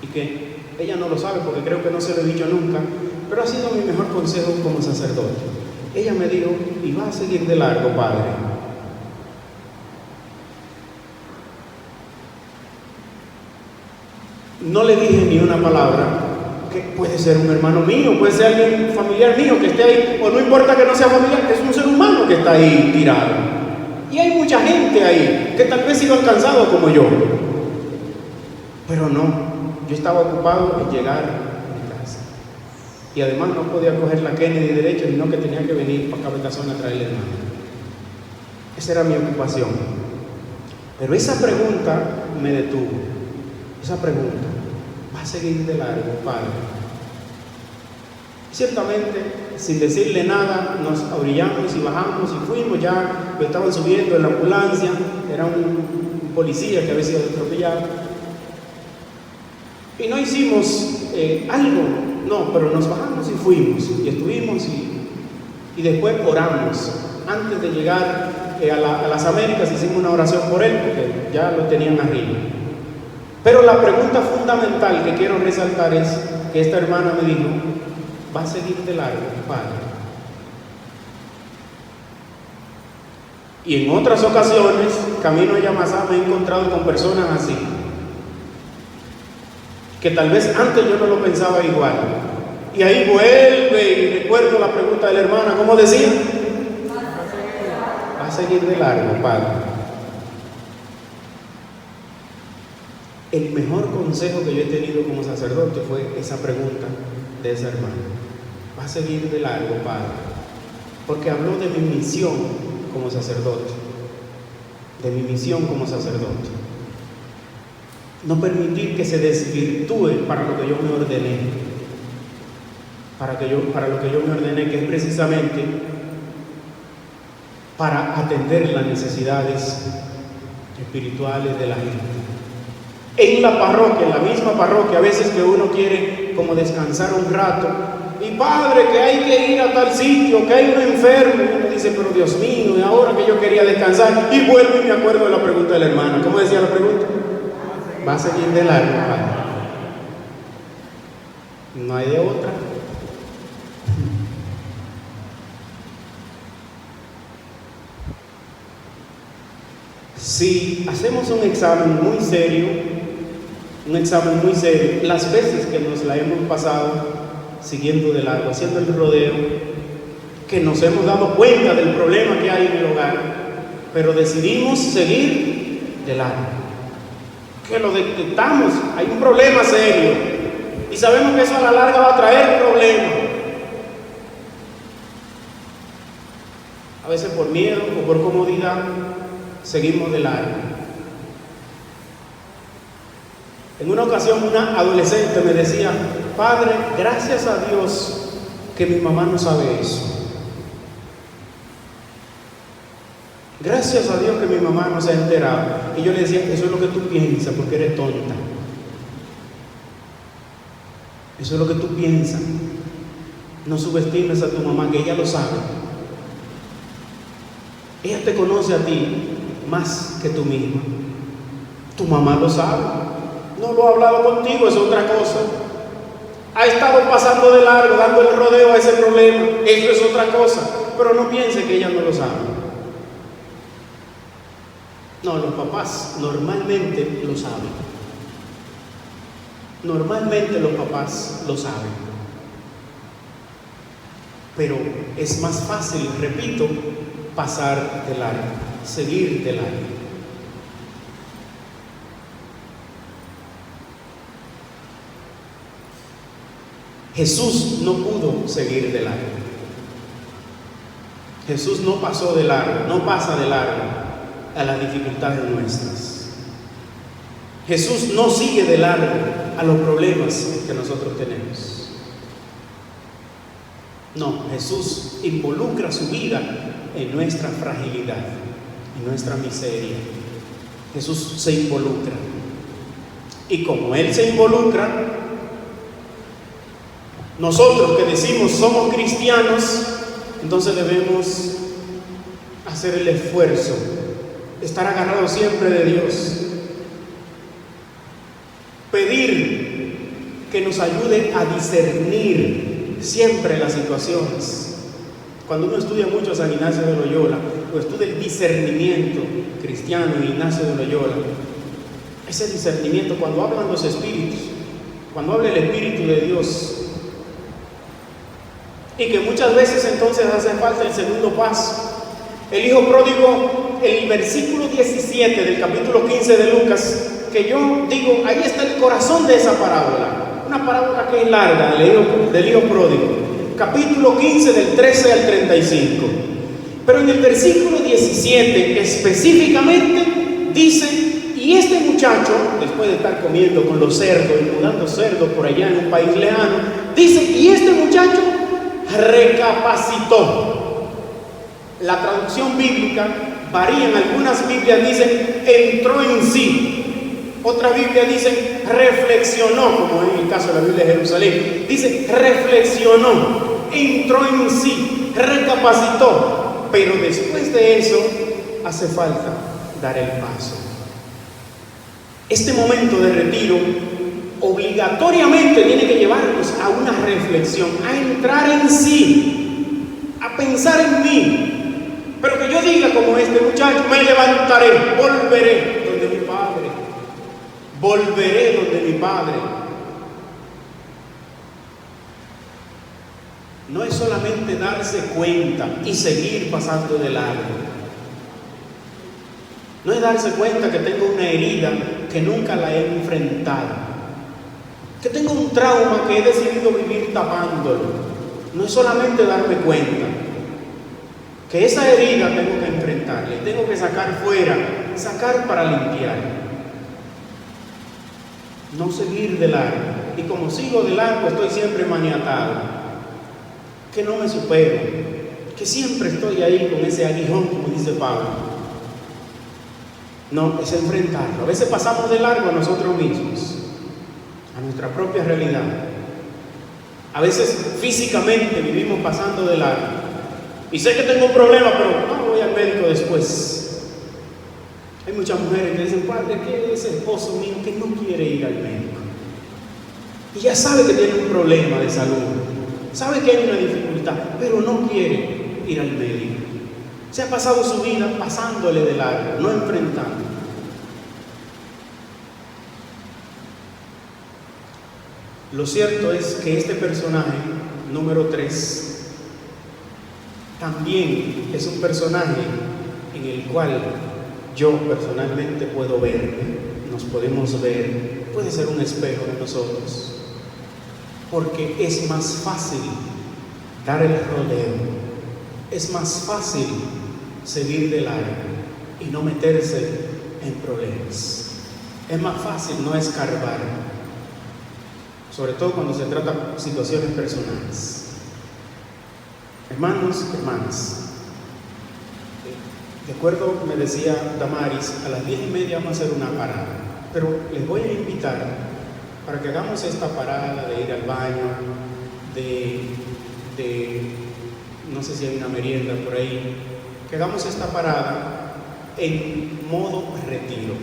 y que ella no lo sabe porque creo que no se lo he dicho nunca, pero ha sido mi mejor consejo como sacerdote. Ella me dijo: ¿y va a seguir de largo, padre? No le dije ni una palabra, que puede ser un hermano mío, puede ser alguien familiar mío que esté ahí, o no importa que no sea familiar, que es un ser humano que está ahí tirado. Y hay mucha gente ahí que tal vez iban cansados como yo, pero no, yo estaba ocupado en llegar a mi casa. Y además no podía coger la Kennedy derecho, sino que tenía que venir para acá a esta zona a traerle hermano. Esa era mi ocupación. Pero esa pregunta me detuvo. Esa pregunta: ¿va a seguir de largo, padre? Ciertamente, sin decirle nada, nos orillamos y bajamos y fuimos. Ya lo estaban subiendo en la ambulancia, era un policía que había sido atropellado. Y no hicimos algo, no, pero nos bajamos y fuimos, y estuvimos y después oramos. Antes de llegar a las Américas hicimos una oración por él, porque ya lo tenían arriba. Pero la pregunta fundamental que quiero resaltar es que esta hermana me dijo: ¿va a seguir de largo, padre? Y en otras ocasiones, camino a Yamasá, me he encontrado con personas así, que tal vez antes yo no lo pensaba igual. Y ahí vuelve y recuerdo la pregunta de la hermana, ¿cómo decía? Va a seguir de largo, padre. El mejor consejo que yo he tenido como sacerdote fue esa pregunta de esa hermana: ¿va a seguir de largo, padre? Porque habló de mi misión como sacerdote, de mi misión como sacerdote. No permitir que se desvirtúe para lo que yo me ordené, para lo que yo me ordené, que es precisamente para atender las necesidades espirituales de la gente. En la parroquia, en la misma parroquia, a veces que uno quiere como descansar un rato, y padre, que hay que ir a tal sitio, que hay un enfermo, y uno dice: pero Dios mío, y ahora que yo quería descansar, y vuelvo y me acuerdo de la pregunta de la hermana. ¿Cómo decía la pregunta? Va a seguir de largo, padre. No hay de otra. Si hacemos un examen muy serio, las veces que nos la hemos pasado siguiendo de largo, haciendo el rodeo, que nos hemos dado cuenta del problema que hay en el hogar, pero decidimos seguir de largo, que lo detectamos, hay un problema serio y sabemos que eso a la larga va a traer problemas, a veces por miedo o por comodidad seguimos de largo. En una ocasión una adolescente me decía: padre, gracias a Dios que mi mamá no sabe eso. Gracias a Dios que mi mamá no se ha enterado. Y yo le decía: eso es lo que tú piensas porque eres tonta. Eso es lo que tú piensas. No subestimes a tu mamá, que ella lo sabe. Ella te conoce a ti más que tú misma. Tu mamá lo sabe. No lo ha hablado contigo, es otra cosa. Ha estado pasando de largo, dando el rodeo a ese problema, eso es otra cosa. Pero no piense que ella no lo sabe. No, los papás normalmente lo saben. Normalmente los papás lo saben. Pero es más fácil, repito, pasar de largo, seguir de largo. Jesús no pudo seguir de largo. Jesús no pasó de largo, no pasa de largo a las dificultades nuestras. Jesús no sigue de largo a los problemas que nosotros tenemos. No, Jesús involucra su vida en nuestra fragilidad, en nuestra miseria. Jesús se involucra. Y como Él se involucra, nosotros que decimos somos cristianos, entonces debemos hacer el esfuerzo, estar agarrados siempre de Dios, pedir que nos ayude a discernir siempre las situaciones. Cuando uno estudia mucho a San Ignacio de Loyola, o estudia el discernimiento cristiano de Ignacio de Loyola, ese discernimiento, cuando hablan los espíritus, cuando habla el Espíritu de Dios, y que muchas veces entonces hace falta el segundo paso. El hijo pródigo, el versículo 17 del capítulo 15 de Lucas, que yo digo, ahí está el corazón de esa parábola. Una parábola que es larga, del hijo pródigo. Capítulo 15 del 13 al 35. Pero en el versículo 17 específicamente dice, y este muchacho, después de estar comiendo con los cerdos y mudando cerdos por allá en un país lejano, dice, y este muchacho recapacitó. La traducción bíblica varía, en algunas Biblias dicen entró en sí, otras Biblias dicen reflexionó, como en el caso de la Biblia de Jerusalén, dice reflexionó, entró en sí, recapacitó, pero después de eso hace falta dar el paso. Este momento de retiro obligatoriamente tiene que llevarnos a una reflexión, a entrar en sí, a pensar en mí. Pero que yo diga como este muchacho, me levantaré, volveré donde mi Padre, volveré donde mi Padre. No es solamente darse cuenta y seguir pasando de largo. No es darse cuenta que tengo una herida que nunca la he enfrentado, que tengo un trauma que he decidido vivir tapándolo. No es solamente darme cuenta que esa herida tengo que enfrentarla, tengo que sacar fuera, sacar para limpiar. No seguir de largo. Y como sigo de largo, estoy siempre maniatado, que no me supero, que siempre estoy ahí con ese aguijón, como dice Pablo. No, es enfrentarlo. A veces pasamos de largo a nosotros mismos, a nuestra propia realidad. A veces físicamente vivimos pasando de largo. Y sé que tengo un problema, pero no voy al médico después. Hay muchas mujeres que dicen, padre, que ese esposo mío que no quiere ir al médico. Y ya sabe que tiene un problema de salud, sabe que hay una dificultad, pero no quiere ir al médico. Se ha pasado su vida pasándole de largo, no enfrentando. Lo cierto es que este personaje, número 3, también es un personaje en el cual yo personalmente puedo verme, nos podemos ver, puede ser un espejo de nosotros, porque es más fácil dar el rodeo, es más fácil seguir de largo y no meterse en problemas, es más fácil no escarbar, sobre todo cuando se trata de situaciones personales. Hermanos, hermanas, de acuerdo, me decía Damaris, a las 10:30 vamos a hacer una parada, pero les voy a invitar para que hagamos esta parada de ir al baño, no sé si hay una merienda por ahí, que hagamos esta parada en modo retiro.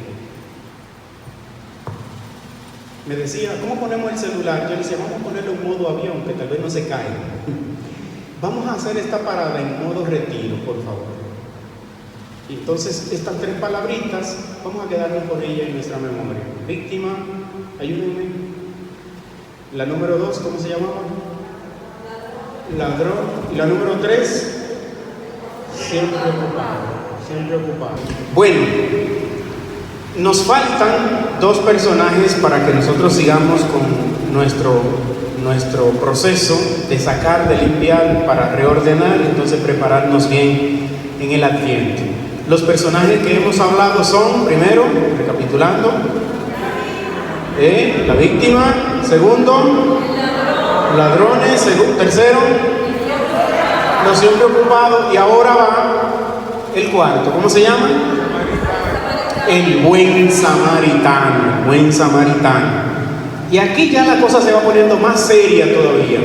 Me decía, ¿cómo ponemos el celular? Yo le decía, vamos a ponerlo en modo avión, que tal vez no se caiga. Vamos a hacer esta parada en modo retiro, por favor. Entonces, estas tres palabritas, vamos a quedarnos con ellas en nuestra memoria. Víctima, ayúdenme. La número 2, ¿cómo se llamaba? Ladrón. Y la número 3, siempre ocupado. Siempre ocupado. Bueno, nos faltan 2 personajes para que nosotros sigamos con nuestro proceso de sacar, de limpiar, para reordenar y entonces prepararnos bien en el Adviento. Los personajes que hemos hablado son, primero, recapitulando, la víctima, segundo, ladrones, tercero, los siempre ocupados, y ahora va el cuarto. ¿Cómo se llama? El buen samaritano, buen samaritano. Y aquí ya la cosa se va poniendo más seria todavía.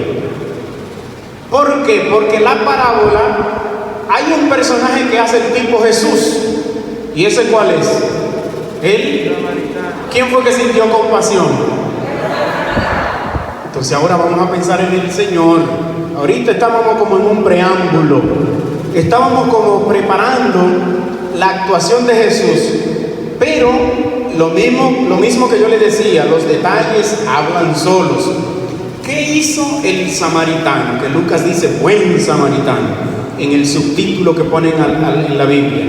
¿Por qué? Porque la parábola, hay un personaje que hace el tipo Jesús. ¿Y ese cuál es? Él. ¿Quién fue que sintió compasión? Entonces ahora vamos a pensar en el Señor. Ahorita estábamos como en un preámbulo. Estábamos como preparando la actuación de Jesús. Pero lo mismo que yo le decía, los detalles hablan solos. ¿Qué hizo el samaritano? Que Lucas dice buen samaritano en el subtítulo que ponen en la Biblia.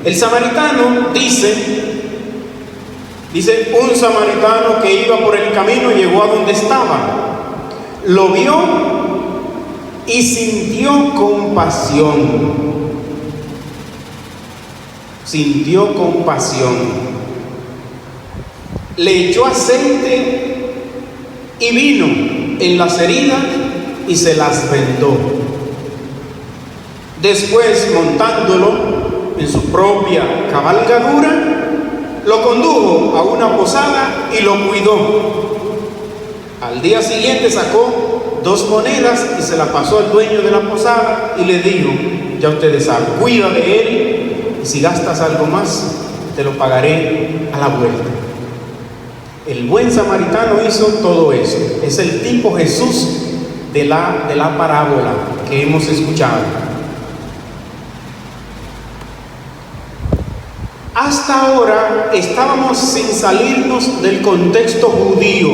El samaritano dice un samaritano que iba por el camino llegó a donde estaba, lo vio y sintió compasión. Sintió compasión. Le echó aceite y vino en las heridas y se las vendó. Después, montándolo en su propia cabalgadura, lo condujo a una posada y lo cuidó. Al día siguiente sacó 2 monedas y se la pasó al dueño de la posada y le dijo: ya ustedes saben, cuida de él y si gastas algo más, te lo pagaré a la vuelta. El buen samaritano hizo todo eso. Es el tipo Jesús de la parábola que hemos escuchado. Hasta ahora estábamos sin salirnos del contexto judío.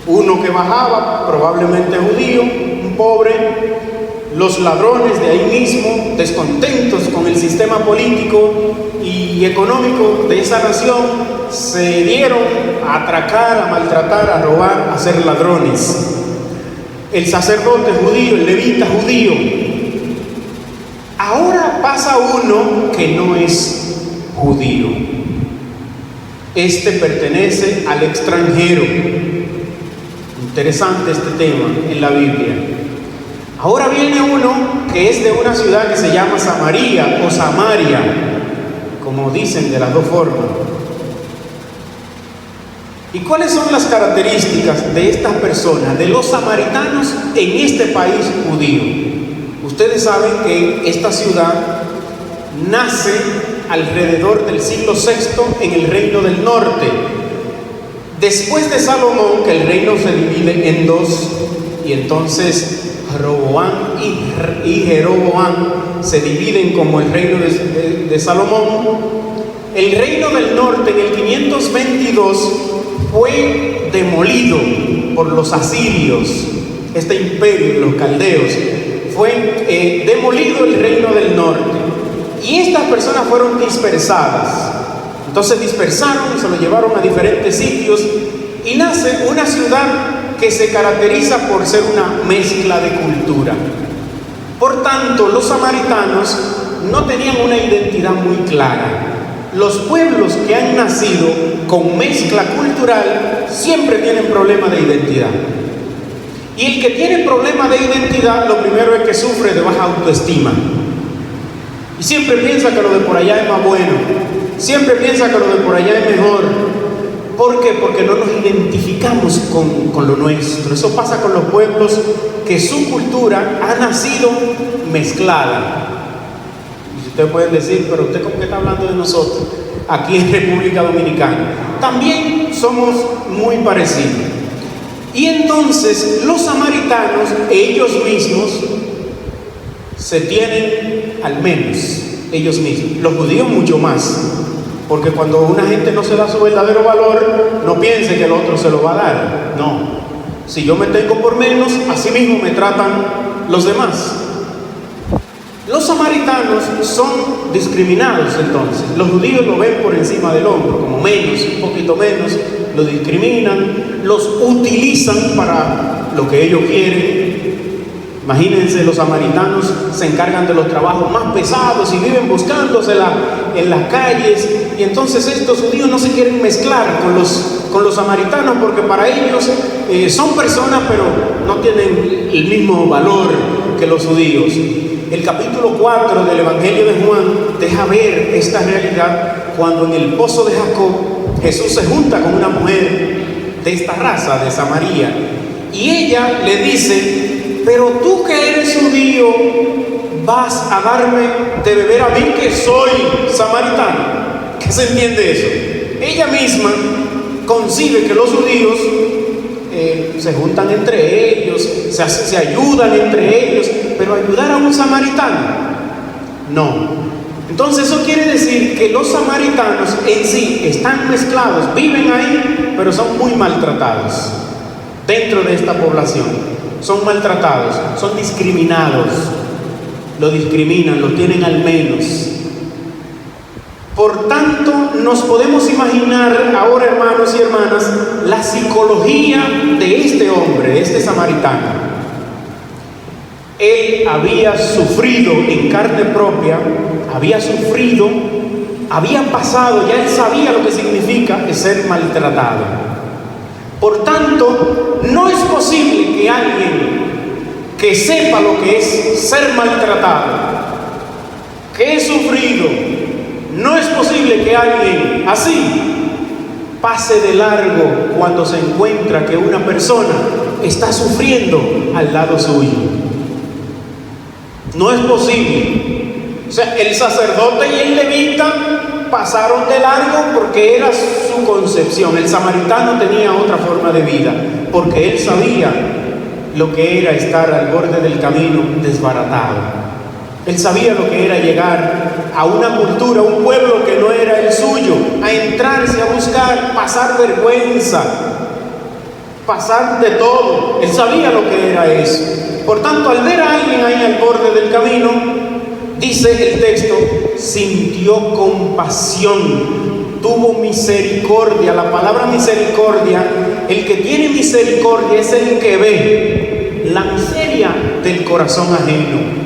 Uno que bajaba, probablemente judío, un pobre, los ladrones de ahí mismo, descontentos con el sistema político y económico de esa nación, se dieron a atracar, a maltratar, a robar, a ser ladrones. El sacerdote judío, el levita judío. Ahora pasa uno que no es judío. Este pertenece al extranjero. Interesante este tema en la Biblia. Ahora viene uno que es de una ciudad que se llama Samaria o Samaria, como dicen de las 2 formas. ¿Y cuáles son las características de estas personas, de los samaritanos en este país judío? Ustedes saben que esta ciudad nace alrededor del siglo VI en el reino del norte. Después de Salomón, que el reino se divide en 2, y entonces Roboam y Jeroboam se dividen como el reino de Salomón. El reino del norte en el 522 fue demolido por los asirios, este imperio de los caldeos. Fue demolido el reino del norte y estas personas fueron dispersadas. Entonces dispersaron, se lo llevaron a diferentes sitios y nace una ciudad que se caracteriza por ser una mezcla de cultura. Por tanto, los samaritanos no tenían una identidad muy clara. Los pueblos que han nacido con mezcla cultural siempre tienen problemas de identidad. Y el que tiene problemas de identidad, lo primero es que sufre de baja autoestima. Y siempre piensa que lo de por allá es más bueno. Siempre piensa que lo de por allá es mejor. ¿Por qué? Porque no nos identificamos con lo nuestro. Eso pasa con los pueblos que su cultura ha nacido mezclada. Y ustedes pueden decir, pero usted ¿cómo que está hablando de nosotros? Aquí en República Dominicana también somos muy parecidos. Y entonces los samaritanos, ellos mismos, se tienen al menos ellos mismos. Los judíos mucho más, porque cuando una gente no se da su verdadero valor, no piense que el otro se lo va a dar. No, si yo me tengo por menos, así mismo me tratan los demás. Los samaritanos son discriminados entonces. Los judíos lo ven por encima del hombro, como menos, un poquito menos, lo discriminan, los utilizan para lo que ellos quieren. Imagínense, los samaritanos se encargan de los trabajos más pesados y viven buscándosela en las calles, y entonces estos judíos no se quieren mezclar con los samaritanos, porque para ellos son personas, pero no tienen el mismo valor que los judíos. El capítulo 4 del Evangelio de Juan deja ver esta realidad cuando en el pozo de Jacob Jesús se junta con una mujer de esta raza, de Samaria, y ella le dice: pero tú que eres judío, vas a darme de beber a mí que soy samaritano. ¿Qué se entiende eso? Ella misma concibe que los judíos se juntan entre ellos, se ayudan entre ellos, pero ayudar a un samaritano, no. Entonces eso quiere decir que los samaritanos en sí están mezclados, viven ahí, pero son muy maltratados dentro de esta población. Son maltratados, son discriminados, lo discriminan, lo tienen al menos. Por tanto, nos podemos imaginar ahora, hermanos y hermanas, la psicología de este hombre, de este samaritano. Él había sufrido en carne propia, había pasado, ya él sabía lo que significa ser maltratado. Por tanto, no es posible que alguien que sepa lo que es ser maltratado, que he sufrido, no es posible que alguien así pase de largo cuando se encuentra que una persona está sufriendo al lado suyo. No es posible. O sea, el sacerdote y el levita pasaron de largo porque era su concepción. El samaritano tenía otra forma de vida, porque él sabía lo que era estar al borde del camino desbaratado. Él sabía lo que era llegar a una cultura, a un pueblo que no era el suyo, a entrarse, a buscar, pasar vergüenza, pasar de todo. Él sabía lo que era eso. Por tanto, al ver a alguien ahí al borde del camino, dice el texto, sintió compasión, tuvo misericordia. La palabra misericordia, el que tiene misericordia es el que ve la miseria del corazón ajeno.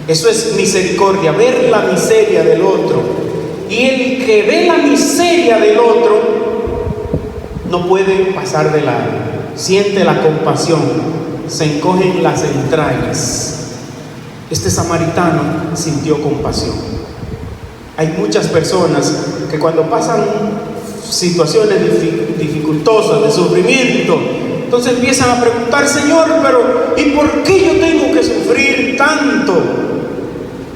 Eso es misericordia, ver la miseria del otro. Y el que ve la miseria del otro no puede pasar de largo, siente la compasión, se encogen las entrañas. Este samaritano sintió compasión. Hay muchas personas que cuando pasan situaciones dificultosas, de sufrimiento, entonces empiezan a preguntar: Señor, pero ¿y por qué yo tengo que sufrir tanto?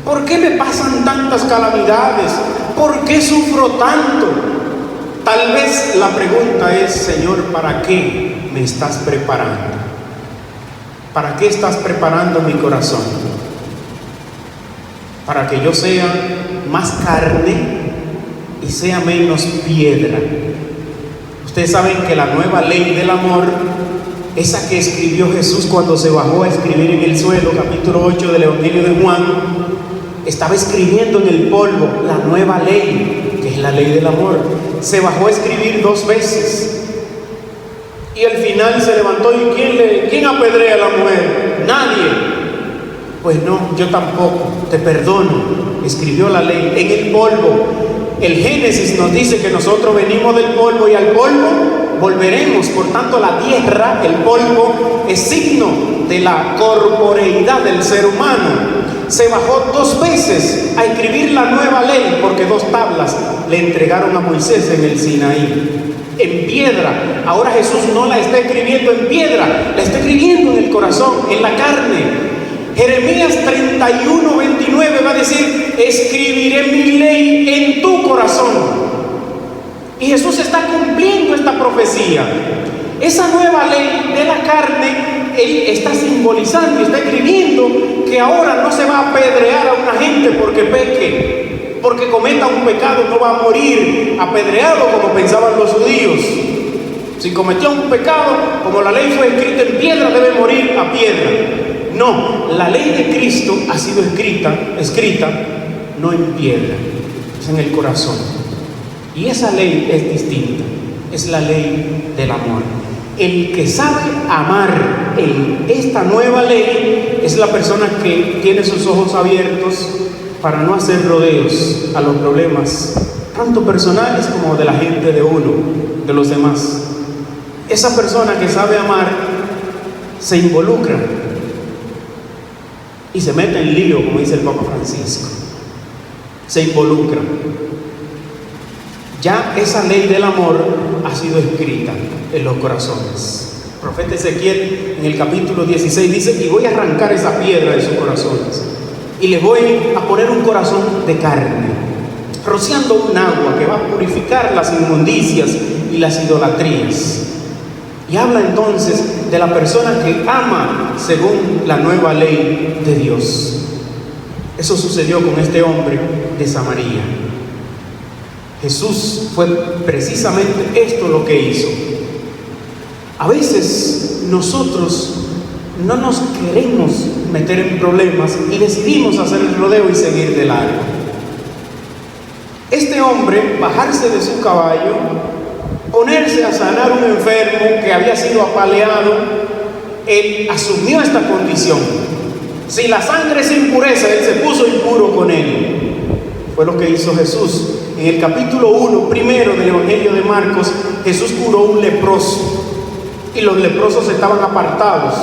¿Por qué me pasan tantas calamidades? ¿Por qué sufro tanto? Tal vez la pregunta es: Señor, ¿para qué me estás preparando? ¿Para qué estás preparando mi corazón? Para que yo sea más carne y sea menos piedra. Ustedes saben que la nueva ley del amor, esa que escribió Jesús cuando se bajó a escribir en el suelo, capítulo 8 del Evangelio de Juan, estaba escribiendo en el polvo la nueva ley, que es la ley del amor. Se bajó a escribir 2 veces. Y al final se levantó y ¿quién apedrea a la mujer? Nadie. Pues no, yo tampoco, te perdono. Escribió la ley en el polvo. El Génesis nos dice que nosotros venimos del polvo y al polvo volveremos. Por tanto, la tierra, el polvo, es signo de la corporeidad del ser humano. Se bajó 2 veces a escribir la nueva ley, porque 2 tablas le entregaron a Moisés en el Sinaí, en piedra. Ahora Jesús no la está escribiendo en piedra, la está escribiendo en el corazón, en la carne. Jeremías 31:29 va a decir: escribiré mi ley en tu corazón. Y Jesús está cumpliendo esta profecía. Esa nueva ley de la carne, Él está simbolizando, está escribiendo que que ahora no se va a apedrear a una gente porque peque, porque cometa un pecado, no va a morir apedreado como pensaban los judíos. Si cometió un pecado, como la ley fue escrita en piedra, debe morir a piedra. No, la ley de Cristo ha sido escrita no en piedra, es en el corazón. Y esa ley es distinta, es la ley del amor. El que sabe amar en esta nueva ley es la persona que tiene sus ojos abiertos para no hacer rodeos a los problemas, tanto personales como de la gente de uno, de los demás. Esa persona que sabe amar se involucra y se mete en lío, como dice el Papa Francisco. Se involucra. Ya esa ley del amor ha sido escrita en los corazones. El profeta Ezequiel en el capítulo 16 dice: y voy a arrancar esa piedra de sus corazones y les voy a poner un corazón de carne, rociando un agua que va a purificar las inmundicias y las idolatrías. Y habla entonces de la persona que ama según la nueva ley de Dios. Eso sucedió con este hombre de Samaria. Jesús fue precisamente esto lo que hizo. A veces nosotros no nos queremos meter en problemas y decidimos hacer el rodeo y seguir de largo. Este hombre, bajarse de su caballo, ponerse a sanar un enfermo que había sido apaleado, él asumió esta condición. Si la sangre es impureza, él se puso impuro con él. Fue lo que hizo Jesús. En el capítulo 1, primero del Evangelio de Marcos, Jesús curó un leproso y los leprosos estaban apartados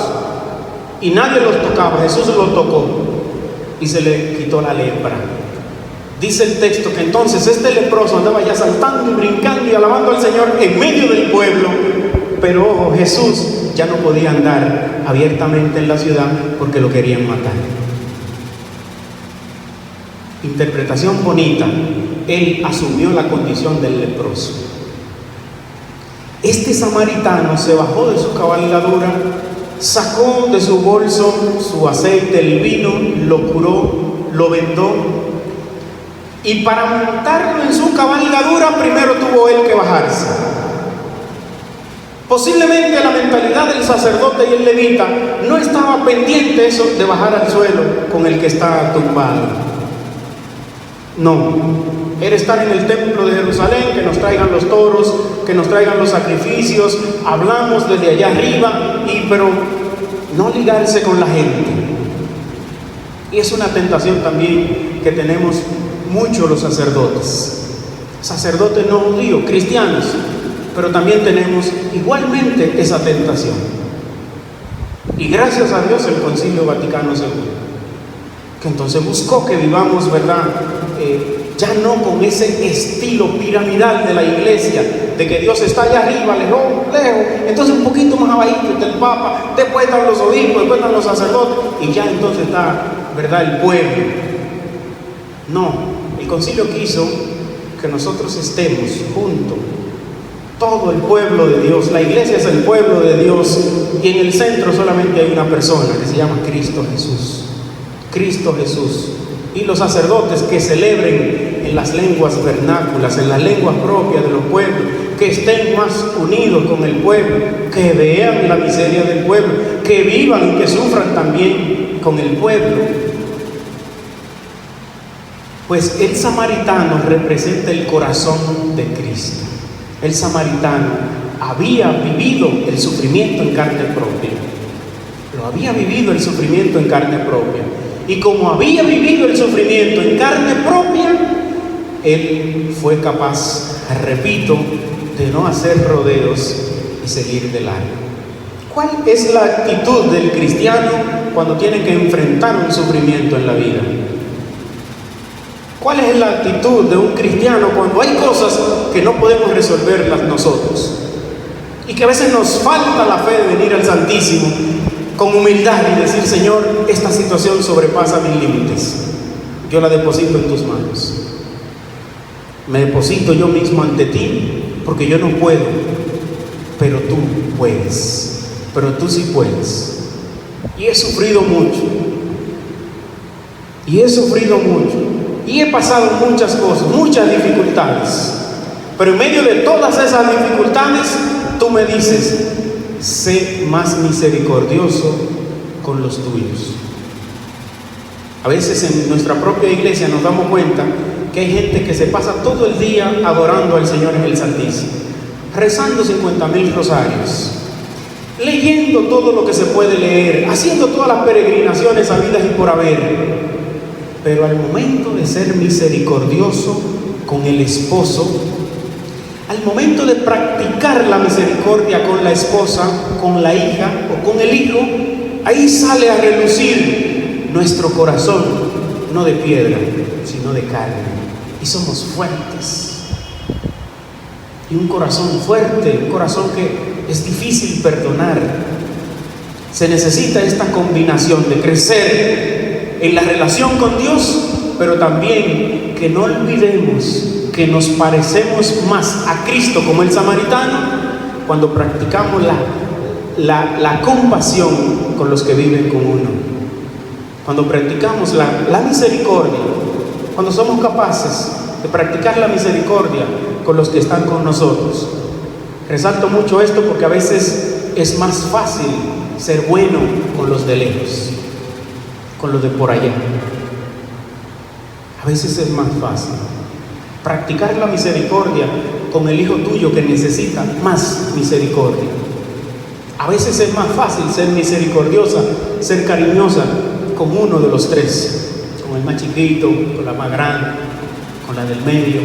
y nadie los tocaba. Jesús los tocó y se le quitó la lepra. Dice el texto que entonces este leproso andaba ya saltando y brincando y alabando al Señor en medio del pueblo. Pero ojo, Jesús ya no podía andar abiertamente en la ciudad porque lo querían matar. Interpretación bonita. Él asumió la condición del leproso. Este samaritano se bajó de su cabalgadura, sacó de su bolso su aceite, el vino, lo curó, lo vendó, y para montarlo en su cabalgadura primero tuvo él que bajarse. Posiblemente la mentalidad del sacerdote y el levita no estaba pendiente eso de bajar al suelo con el que está tumbado. No, era estar en el templo de Jerusalén, que nos traigan los toros, que nos traigan los sacrificios, hablamos desde allá arriba, pero no ligarse con la gente. Y es una tentación también que tenemos muchos los sacerdotes no judíos, cristianos, pero también tenemos igualmente esa tentación. Y gracias a Dios el Concilio Vaticano II, que entonces buscó que vivamos, ¿verdad? Ya no con ese estilo piramidal de la iglesia, de que Dios está allá arriba, lejos, entonces un poquito más abajito está el Papa, después están los obispos, después están los sacerdotes, y ya entonces está, ¿verdad?, el pueblo. No, el concilio quiso que nosotros estemos juntos, todo el pueblo de Dios. La iglesia es el pueblo de Dios, y en el centro solamente hay una persona que se llama Cristo Jesús. Cristo Jesús. Y los sacerdotes que celebren en las lenguas vernáculas, en las lenguas propias de los pueblos, que estén más unidos con el pueblo, que vean la miseria del pueblo, que vivan y que sufran también con el pueblo. Pues el samaritano representa el corazón de Cristo. El samaritano había vivido el sufrimiento en carne propia. Lo había vivido el sufrimiento en carne propia. Y como había vivido el sufrimiento en carne propia, él fue capaz, repito, de no hacer rodeos y seguir de largo. ¿Cuál es la actitud del cristiano cuando tiene que enfrentar un sufrimiento en la vida? ¿Cuál es la actitud de un cristiano cuando hay cosas que no podemos resolverlas nosotros? Y que a veces nos falta la fe de venir al Santísimo con humildad y decir: Señor, esta situación sobrepasa mis límites, yo la deposito en tus manos. Me deposito yo mismo ante ti, porque yo no puedo, pero tú puedes, pero tú sí puedes. Y he sufrido mucho, y he sufrido mucho, y he pasado muchas cosas, muchas dificultades. Pero en medio de todas esas dificultades, tú me dices, sé más misericordioso con los tuyos. A veces en nuestra propia iglesia nos damos cuenta que hay gente que se pasa todo el día adorando al Señor en el Santísimo, rezando 50,000 rosarios, leyendo todo lo que se puede leer, haciendo todas las peregrinaciones habidas y por haber. Pero al momento de ser misericordioso con el esposo, al momento de practicar la misericordia con la esposa, con la hija o con el hijo, ahí sale a relucir nuestro corazón, no de piedra, sino de carne. Y somos fuertes. Y un corazón fuerte, un corazón que es difícil perdonar. Se necesita esta combinación de crecer en la relación con Dios, pero también que no olvidemos que nos parecemos más a Cristo como el samaritano cuando practicamos la compasión con los que viven con uno, cuando practicamos la misericordia, cuando somos capaces de practicar la misericordia con los que están con nosotros. Resalto mucho esto porque a veces es más fácil ser bueno con los de lejos, con los de por allá. A veces es más fácil practicar la misericordia con el hijo tuyo que necesita más misericordia. A veces es más fácil ser misericordiosa, ser cariñosa con uno de los tres, con el más chiquito, con la más grande, con la del medio,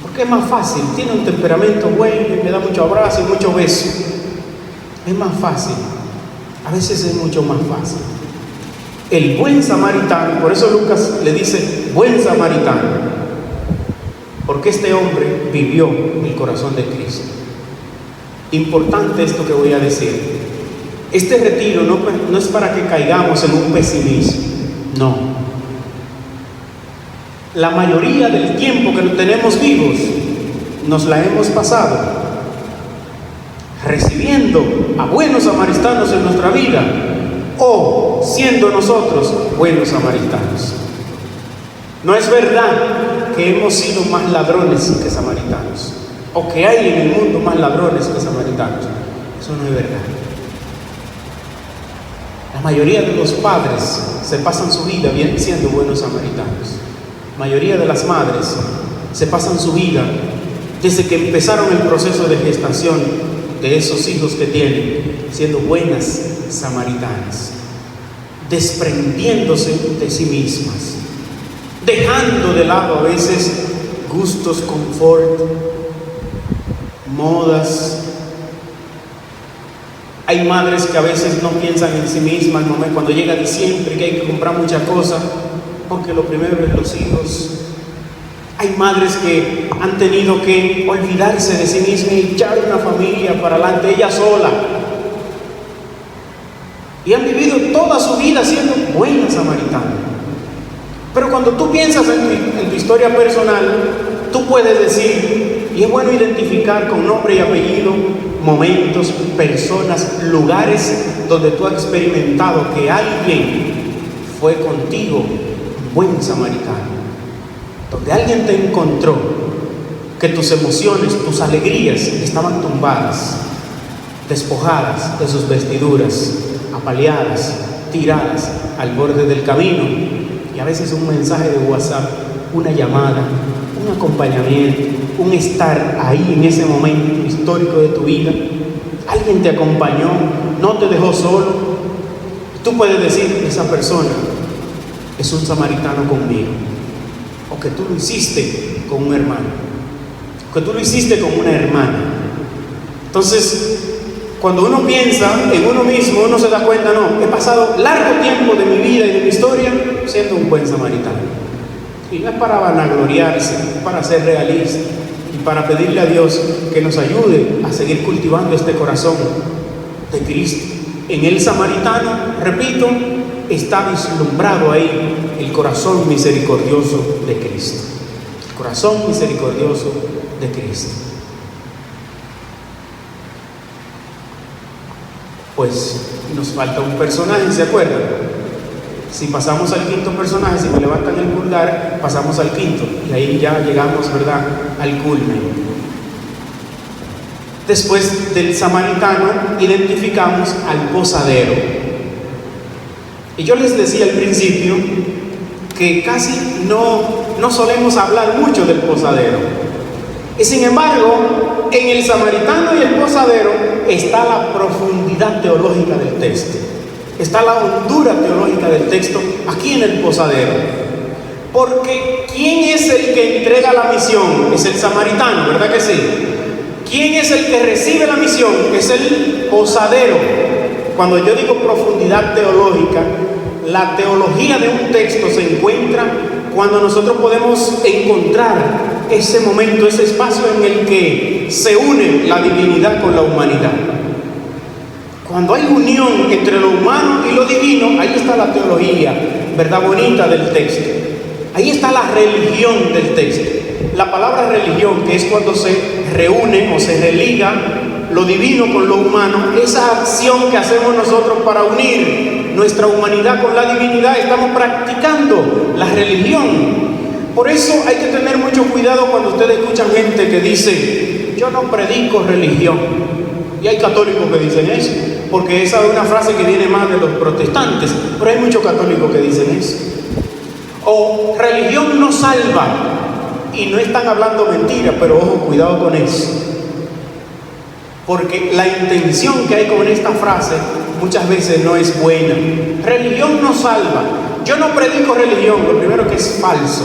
porque es más fácil, tiene un temperamento bueno y me da mucho abrazo y mucho beso. Es más fácil, a veces es mucho más fácil. El buen samaritano, por eso Lucas le dice buen samaritano, porque este hombre vivió el corazón de Cristo. Importante esto que voy a decir. Este retiro no es para que caigamos en un pesimismo, no. La mayoría del tiempo que tenemos vivos nos la hemos pasado recibiendo a buenos samaritanos en nuestra vida o siendo nosotros buenos samaritanos. No es verdad que hemos sido más ladrones que samaritanos, o que hay en el mundo más ladrones que samaritanos. Eso no es verdad. La mayoría de los padres se pasan su vida siendo buenos samaritanos. La mayoría de las madres se pasan su vida desde que empezaron el proceso de gestación de esos hijos que tienen, siendo buenas samaritanas, desprendiéndose de sí mismas, dejando de lado a veces gustos, confort, modas. Hay madres que a veces no piensan en sí mismas cuando llega diciembre, que hay que comprar muchas cosas, porque lo primero es los hijos. Hay madres que han tenido que olvidarse de sí mismas y echar una familia para adelante, ella sola. Y han vivido toda su vida siendo buenas samaritanas. Pero cuando tú piensas en tu historia personal, tú puedes decir, y es bueno identificar con nombre y apellido, momentos, personas, lugares donde tú has experimentado que alguien fue contigo un buen samaritano, donde alguien te encontró, que tus emociones, tus alegrías estaban tumbadas, despojadas de sus vestiduras, apaleadas, tiradas al borde del camino. Y a veces un mensaje de WhatsApp, una llamada, un acompañamiento, un estar ahí en ese momento histórico de tu vida. Alguien te acompañó, no te dejó solo. Tú puedes decir, esa persona es un samaritano conmigo. O que tú lo hiciste con un hermano. O que tú lo hiciste con una hermana. Entonces, cuando uno piensa en uno mismo, uno se da cuenta, no, he pasado largo tiempo de mi vida y de mi historia siendo un buen samaritano. Y no es para vanagloriarse, es para ser realista y para pedirle a Dios que nos ayude a seguir cultivando este corazón de Cristo. En el samaritano, repito, está vislumbrado ahí el corazón misericordioso de Cristo. El corazón misericordioso de Cristo. Pues nos falta un personaje, ¿se acuerdan? Si pasamos al quinto personaje, si me levantan el pulgar, pasamos al quinto. Y ahí ya llegamos, ¿verdad?, al culmen. Después del samaritano, identificamos al posadero. Y yo les decía al principio que casi no solemos hablar mucho del posadero. Y sin embargo, en el samaritano y el posadero está la profundidad teológica del texto. Está la hondura teológica del texto aquí en el posadero. Porque ¿quién es el que entrega la misión? Es el samaritano, ¿verdad que sí? ¿Quién es el que recibe la misión? Es el posadero. Cuando yo digo profundidad teológica, la teología de un texto se encuentra cuando nosotros podemos encontrar ese momento, ese espacio en el que se une la divinidad con la humanidad. Cuando hay unión entre lo humano y lo divino, ahí está la teología, ¿verdad?, bonita del texto. Ahí está la religión del texto. La palabra religión, que es cuando se reúne o se religa lo divino con lo humano, esa acción que hacemos nosotros para unir nuestra humanidad con la divinidad, estamos practicando la religión. Por eso hay que tener mucho cuidado cuando ustedes escuchan gente que dice: yo no predico religión. Y hay católicos que dicen eso, porque esa es una frase que viene más de los protestantes, pero hay muchos católicos que dicen eso. O religión no salva. Y no están hablando mentira, pero ojo, cuidado con eso. Porque la intención que hay con esta frase muchas veces no es buena. Religión no salva. Yo no predico religión, lo primero que es falso.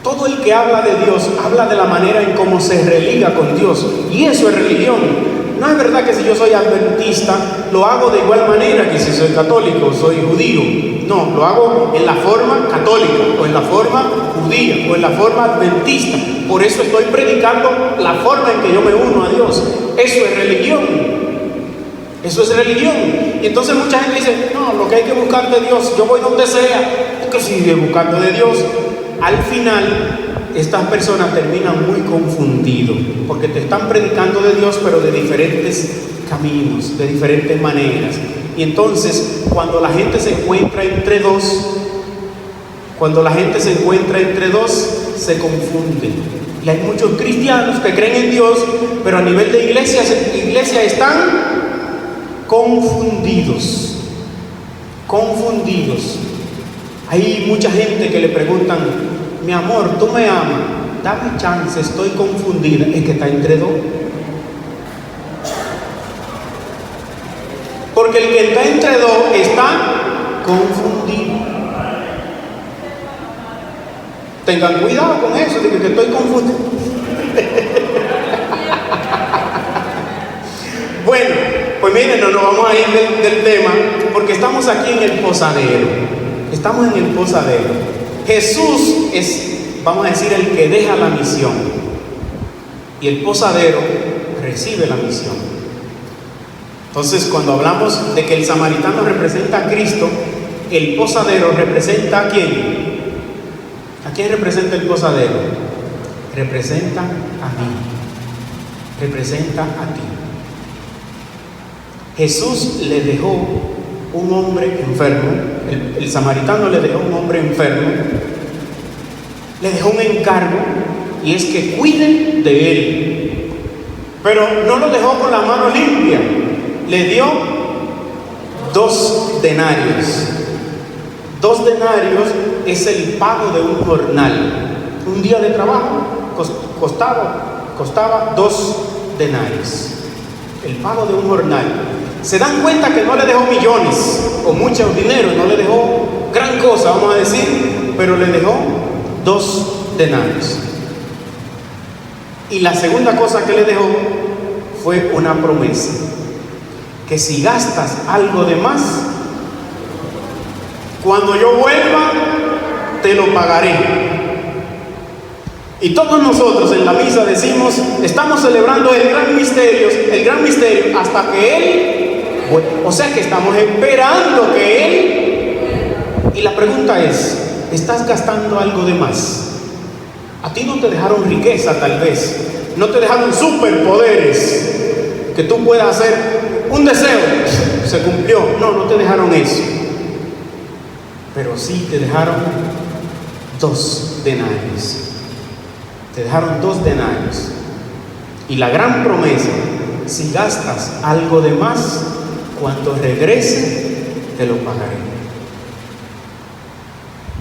Todo el que habla de Dios habla de la manera en cómo se religa con Dios, y eso es religión. No es verdad que si yo soy adventista lo hago de igual manera que si soy católico, soy judío. No, lo hago en la forma católica, o en la forma judía, o en la forma adventista. Por eso estoy predicando la forma en que yo me uno a Dios. Eso es religión. Eso es religión. Y entonces mucha gente dice: no, lo que hay que buscar de Dios, yo voy donde sea. Porque sigue buscando de Dios. Al final, estas personas terminan muy confundidos, porque te están predicando de Dios, pero de diferentes caminos, de diferentes maneras. Y entonces, cuando la gente se encuentra entre dos, se confunden. Y hay muchos cristianos que creen en Dios, pero a nivel de iglesia están confundidos. Hay mucha gente que le preguntan: mi amor, ¿tú me amas? Dame chance, estoy confundida. Es que está entre dos. Porque el que está entre dos está confundido. Tengan cuidado con eso, de que estoy confundido. Bueno, pues miren, no nos vamos a ir del tema, porque estamos aquí en el posadero. Estamos en el posadero. Jesús es, vamos a decir, el que deja la misión, y el posadero recibe la misión. Entonces, cuando hablamos de que el samaritano representa a Cristo, el posadero representa ¿a quién? ¿A quién representa el posadero? Representa a mí. Representa a ti. Jesús le dejó un hombre enfermo. El samaritano le dejó un hombre enfermo. Le dejó un encargo, y es que cuiden de él. Pero no lo dejó con la mano limpia. Le dio 2 denarios. 2 denarios es el pago de un jornal. Un día de trabajo costaba 2 denarios. El pago de un jornal. Se dan cuenta que no le dejó millones o mucho dinero, no le dejó gran cosa, vamos a decir, pero le dejó 2 denarios. Y la segunda cosa que le dejó fue una promesa: que si gastas algo de más, cuando yo vuelva, te lo pagaré. Y todos nosotros en la misa decimos: estamos celebrando el gran misterio, hasta que Él vuelva. O sea que estamos esperando que Él. Y la pregunta es: ¿estás gastando algo de más? A ti no te dejaron riqueza, tal vez. No te dejaron superpoderes que tú puedas hacer un deseo, se cumplió. No te dejaron eso. pero sí te dejaron 2 denarios. Te dejaron 2 denarios. Y la gran promesa, si gastas algo de más, cuando regrese, te lo pagaré.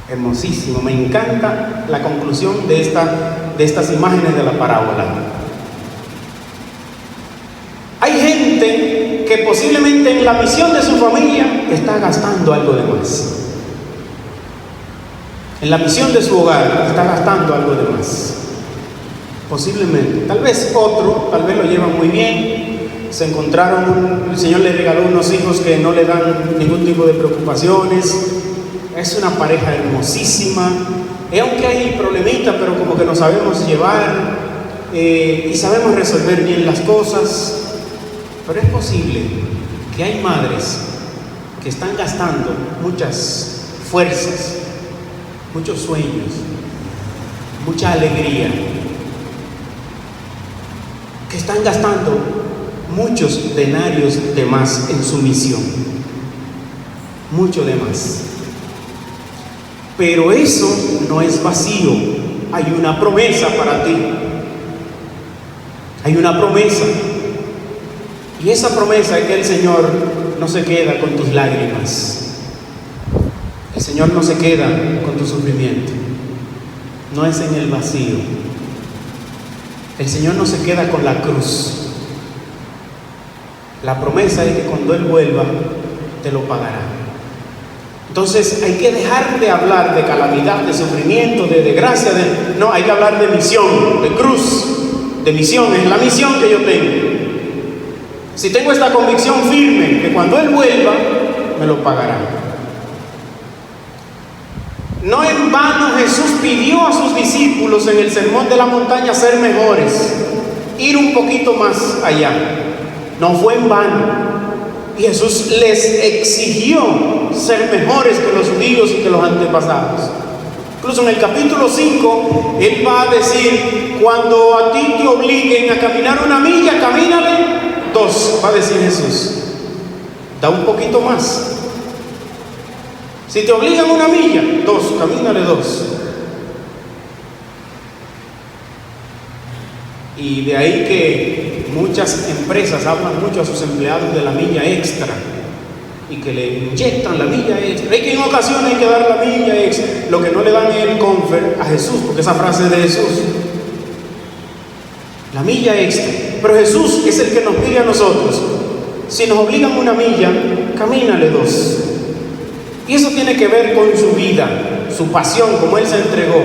Hermosísimo, me encanta la conclusión de estas imágenes de la parábola. Hay gente que posiblemente en la misión de su familia está gastando algo de más. En la misión de su hogar está gastando algo de más. Posiblemente. Tal vez otro, tal vez lo llevan muy bien. Se encontraron, el Señor le regaló unos hijos que no le dan ningún tipo de preocupaciones. Es una pareja hermosísima. Y aunque hay problemitas, pero como que nos sabemos llevar y sabemos resolver bien las cosas. Pero es posible que hay madres que están gastando muchas fuerzas, muchos sueños, mucha alegría, que están gastando muchos denarios de más en su misión, mucho de más. Pero eso no es vacío, hay una promesa para ti, hay una promesa, y esa promesa es que el Señor no se queda con tus lágrimas, el Señor no se queda con tu sufrimiento, no es en el vacío. El Señor no se queda con la cruz. La promesa es que cuando Él vuelva, te lo pagará. Entonces hay que dejar de hablar de calamidad, de sufrimiento, de desgracia. No, hay que hablar de misión, de cruz, de misión. Es la misión que yo tengo. Si tengo esta convicción firme, que cuando Él vuelva, me lo pagará. No en vano Jesús pidió a sus discípulos en el sermón de la montaña ser mejores, ir un poquito más allá. No fue en vano. Y Jesús les exigió ser mejores que los judíos y que los antepasados. Incluso en el capítulo 5, Él va a decir: cuando a ti te obliguen a caminar 1 milla, camínale 2, va a decir Jesús. Da un poquito más. Si te obligan 1 milla, 2, camínale 2. Y de ahí que muchas empresas hablan mucho a sus empleados de la milla extra y que le inyectan la milla extra. Hay que en ocasiones hay que dar la milla extra. Lo que no le dan es el comfort a Jesús, porque esa frase es de Jesús. La milla extra. Pero Jesús es el que nos pide a nosotros: si nos obligan 1 milla, camínale 2. Y eso tiene que ver con su vida, su pasión, como Él se entregó.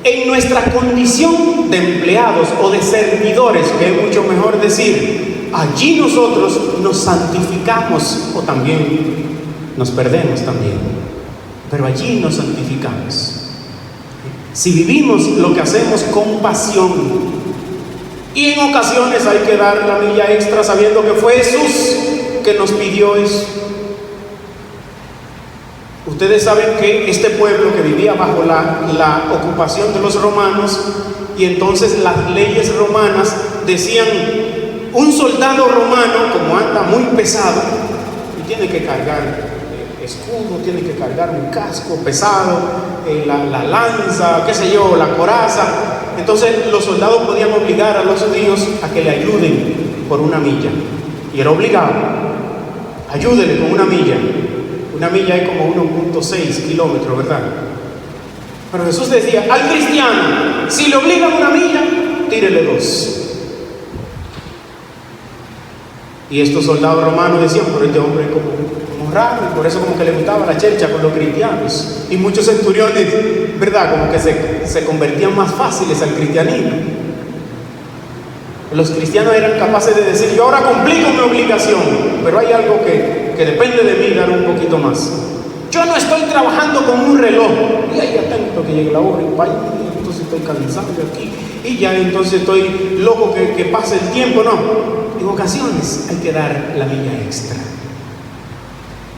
En nuestra condición de empleados o de servidores, que es mucho mejor decir, allí nosotros nos santificamos, o también nos perdemos también, pero allí nos santificamos. Si vivimos lo que hacemos con pasión, y en ocasiones hay que dar la milla extra sabiendo que fue Jesús que nos pidió eso. Ustedes saben que este pueblo que vivía bajo la ocupación de los romanos, y entonces las leyes romanas decían: un soldado romano, como anda muy pesado y tiene que cargar escudo, tiene que cargar un casco pesado, la lanza, qué sé yo, la coraza, entonces los soldados podían obligar a los judíos a que le ayuden por 1 milla, y era obligado: ayúdenle con 1 milla. 1 milla es como 1.6 kilómetros, ¿verdad? Pero Jesús decía al cristiano: si le obligan 1 milla, tírele 2. Y estos soldados romanos decían: pero este hombre es como raro, y por eso como que le gustaba la chercha con los cristianos. Y muchos centuriones, ¿verdad?, como que se convertían más fáciles al cristianismo. Los cristianos eran capaces de decir: yo ahora cumplí con mi obligación, pero hay algo que depende de mí, dar un poquito más. Yo no estoy trabajando con un reloj, y ahí atento que llegue la hora, y vaya, entonces estoy cansado de aquí, y ya entonces estoy loco que pase el tiempo. No, en ocasiones hay que dar la milla extra.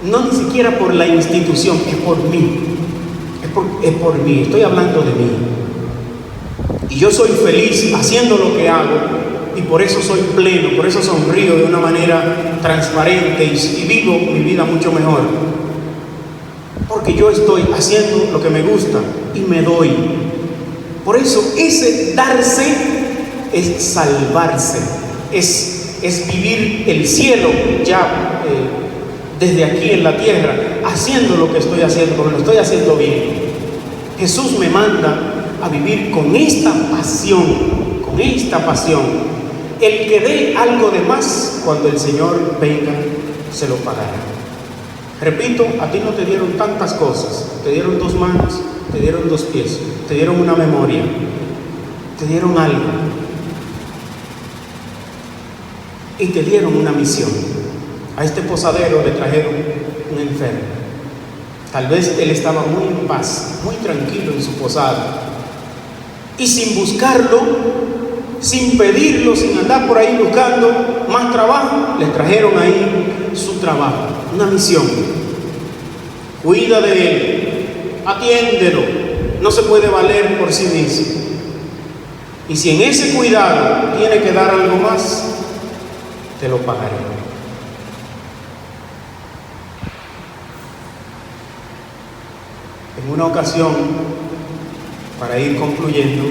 No ni siquiera por la institución, es por mí. Es por mí, estoy hablando de mí. Y yo soy feliz haciendo lo que hago, y por eso soy pleno, por eso sonrío de una manera transparente y vivo mi vida mucho mejor. porque yo estoy haciendo lo que me gusta y me doy. Por eso ese darse es salvarse, es vivir el cielo ya desde aquí en la tierra, haciendo lo que estoy haciendo, porque lo estoy haciendo bien. Jesús me manda a vivir con esta pasión, con esta pasión. El que dé algo de más, cuando el Señor venga, se lo pagará. Repito, a ti no te dieron tantas cosas, te dieron 2 manos, te dieron 2 pies, te dieron una memoria, te dieron algo y te dieron una misión. A este posadero le trajeron un enfermo. Tal vez él estaba muy en paz, muy tranquilo en su posada, y sin buscarlo, sin pedirlo, sin andar por ahí buscando más trabajo, le trajeron ahí su trabajo, una misión. Cuida de él, atiéndelo, no se puede valer por sí mismo. Y si en ese cuidado tiene que dar algo más, te lo pagaré. En una ocasión, para ir concluyendo,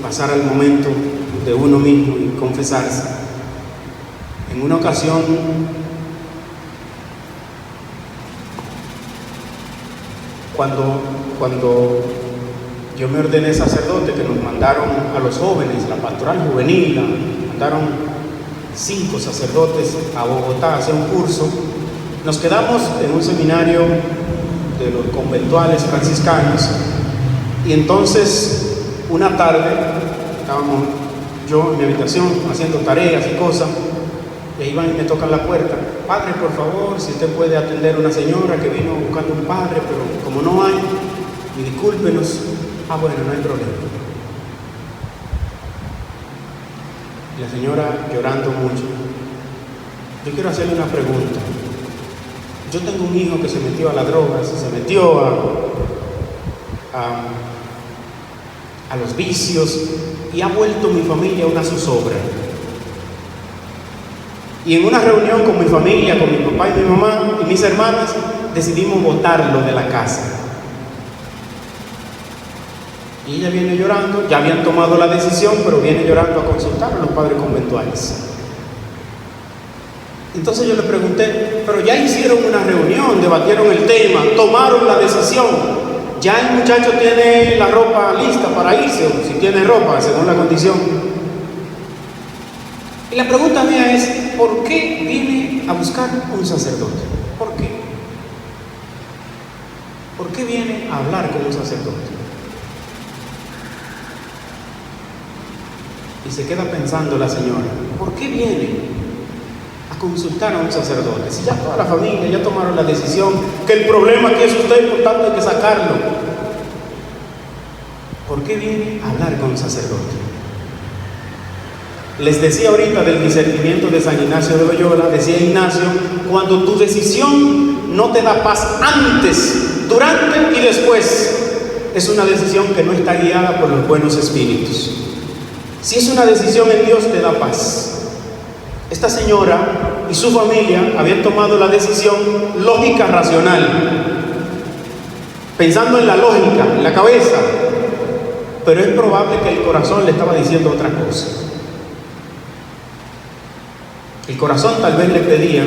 pasar al momento de uno mismo y confesarse, en una ocasión cuando yo me ordené sacerdote, que nos mandaron a los jóvenes, la pastoral juvenil, mandaron 5 sacerdotes a Bogotá a hacer un curso, nos quedamos en un seminario de los conventuales franciscanos, y entonces una tarde estábamos yo en mi habitación haciendo tareas y cosas, y ahí van y me tocan la puerta. Padre, por favor, si usted puede atender a una señora que vino buscando un padre, pero como no hay, y discúlpenos. Bueno, no hay problema. La señora llorando mucho. Yo quiero hacerle una pregunta. Yo tengo un hijo que se metió a las drogas, se metió a los vicios y ha vuelto mi familia una zozobra. Y en una reunión con mi familia, con mi papá y mi mamá y mis hermanas, decidimos botarlo de la casa. Y ella viene llorando, ya habían tomado la decisión, pero viene llorando a consultar a los padres conventuales. Entonces yo le pregunté, pero ya hicieron una reunión, debatieron el tema, tomaron la decisión, ya el muchacho tiene la ropa lista para irse, o si tiene ropa, según la condición. Y la pregunta mía es, ¿por qué viene a buscar un sacerdote? ¿Por qué? ¿Por qué viene a hablar con un sacerdote? Y se queda pensando la señora, ¿por qué viene a consultar a un sacerdote? Si ya toda la familia ya tomaron la decisión que el problema aquí es usted, por tanto hay que sacarlo. ¿Por qué viene a hablar con un sacerdote? Les decía ahorita del discernimiento de San Ignacio de Loyola. Decía Ignacio, cuando tu decisión no te da paz antes, durante y después, es una decisión que no está guiada por los buenos espíritus. Si es una decisión en Dios, te da paz. Esta señora y su familia habían tomado la decisión lógica, racional, pensando en la lógica, en la cabeza, pero es probable que el corazón le estaba diciendo otra cosa. El corazón tal vez le pedía,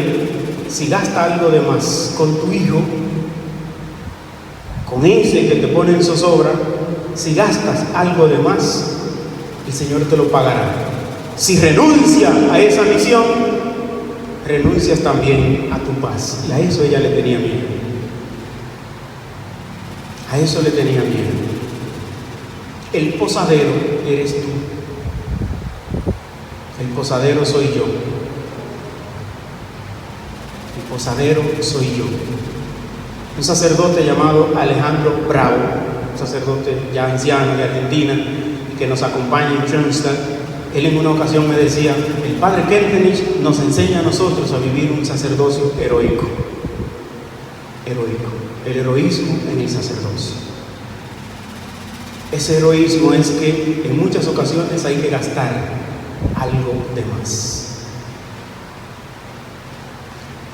si gasta algo de más con tu hijo, con ese que te pone en zozobra, si gastas algo de más, el Señor te lo pagará. Si renuncias a esa misión, renuncias también a tu paz. Y a eso ella le tenía miedo. A eso le tenía miedo. El posadero eres tú. El posadero soy yo. El posadero soy yo. Un sacerdote llamado Alejandro Bravo, un sacerdote ya anciano de Argentina, que nos acompaña en Schoenstatt, él en una ocasión me decía, el padre Keltenich nos enseña a nosotros a vivir un sacerdocio heroico. Heroico. El heroísmo en el sacerdocio. Ese heroísmo es que en muchas ocasiones hay que gastar algo de más.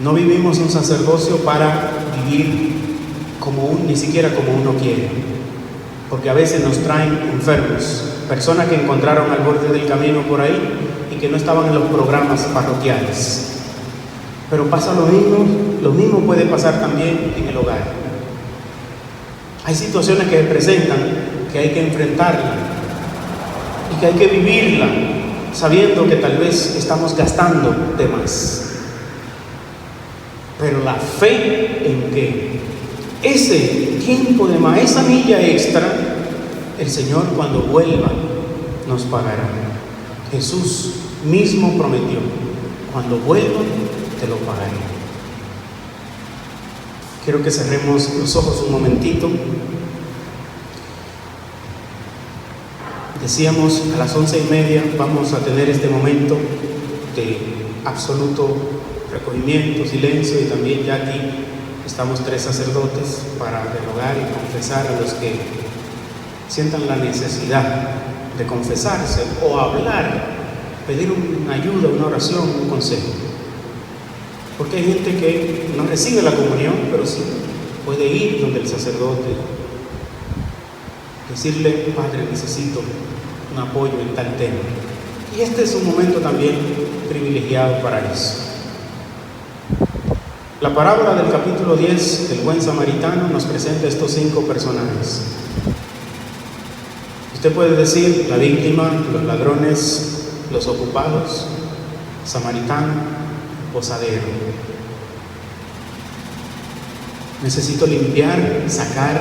No vivimos un sacerdocio para vivir ni siquiera como uno quiere, porque a veces nos traen enfermos, personas que encontraron al borde del camino por ahí y que no estaban en los programas parroquiales. Pero pasa lo mismo puede pasar también en el hogar. Hay situaciones que se presentan que hay que enfrentarla y que hay que vivirla, sabiendo que tal vez estamos gastando de más. Pero la fe en que ese tiempo de más, esa milla extra, el Señor cuando vuelva nos pagará. Jesús mismo prometió: cuando vuelva te lo pagaré. Quiero que cerremos los ojos un momentito. Decíamos, a las 11:30 vamos a tener este momento de absoluto recogimiento, silencio, y también ya aquí estamos 3 sacerdotes para dialogar y confesar a los que sientan la necesidad de confesarse o hablar, pedir una ayuda, una oración, un consejo. Porque hay gente que no recibe la comunión, pero sí puede ir donde el sacerdote, decirle: Padre, necesito un apoyo en tal tema. Y este es un momento también privilegiado para eso. La parábola del capítulo 10 del buen samaritano nos presenta estos 5 personajes. Usted puede decir: la víctima, los ladrones, los ocupados, samaritano, posadero. Necesito limpiar, sacar,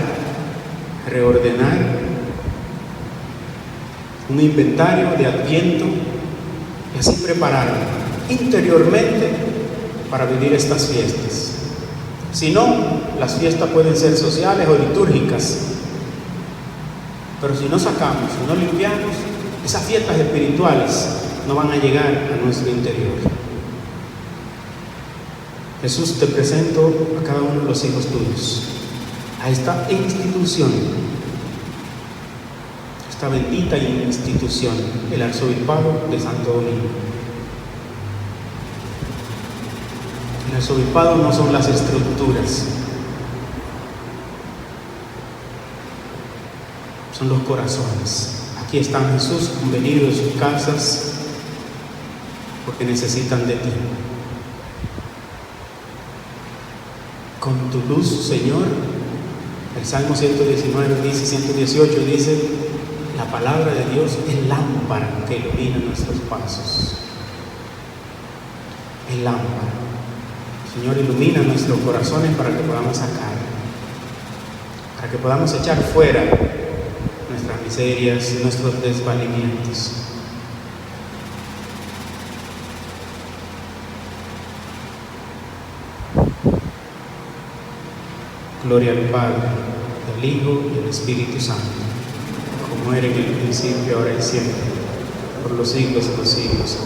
reordenar un inventario de Adviento y así prepararme interiormente para vivir estas fiestas. Si no, las fiestas pueden ser sociales o litúrgicas, pero si no sacamos, si no limpiamos, esas fiestas espirituales no van a llegar a nuestro interior. Jesús, te presento a cada uno de los hijos tuyos, a esta institución, esta bendita institución, el Arzobispado de Santo Domingo. El arzobispado no son las estructuras, son los corazones. Aquí están Jesús, han venido de sus casas porque necesitan de ti. Con tu luz, Señor, el Salmo 119 dice, 118 dice: la palabra de Dios es lámpara que ilumina nuestros pasos. Es lámpara. Señor, ilumina nuestros corazones para que podamos sacar, para que podamos echar fuera nuestras miserias y nuestros desvalimientos. Gloria al Padre, al Hijo y al Espíritu Santo, como era en el principio, ahora y siempre, por los siglos de los siglos.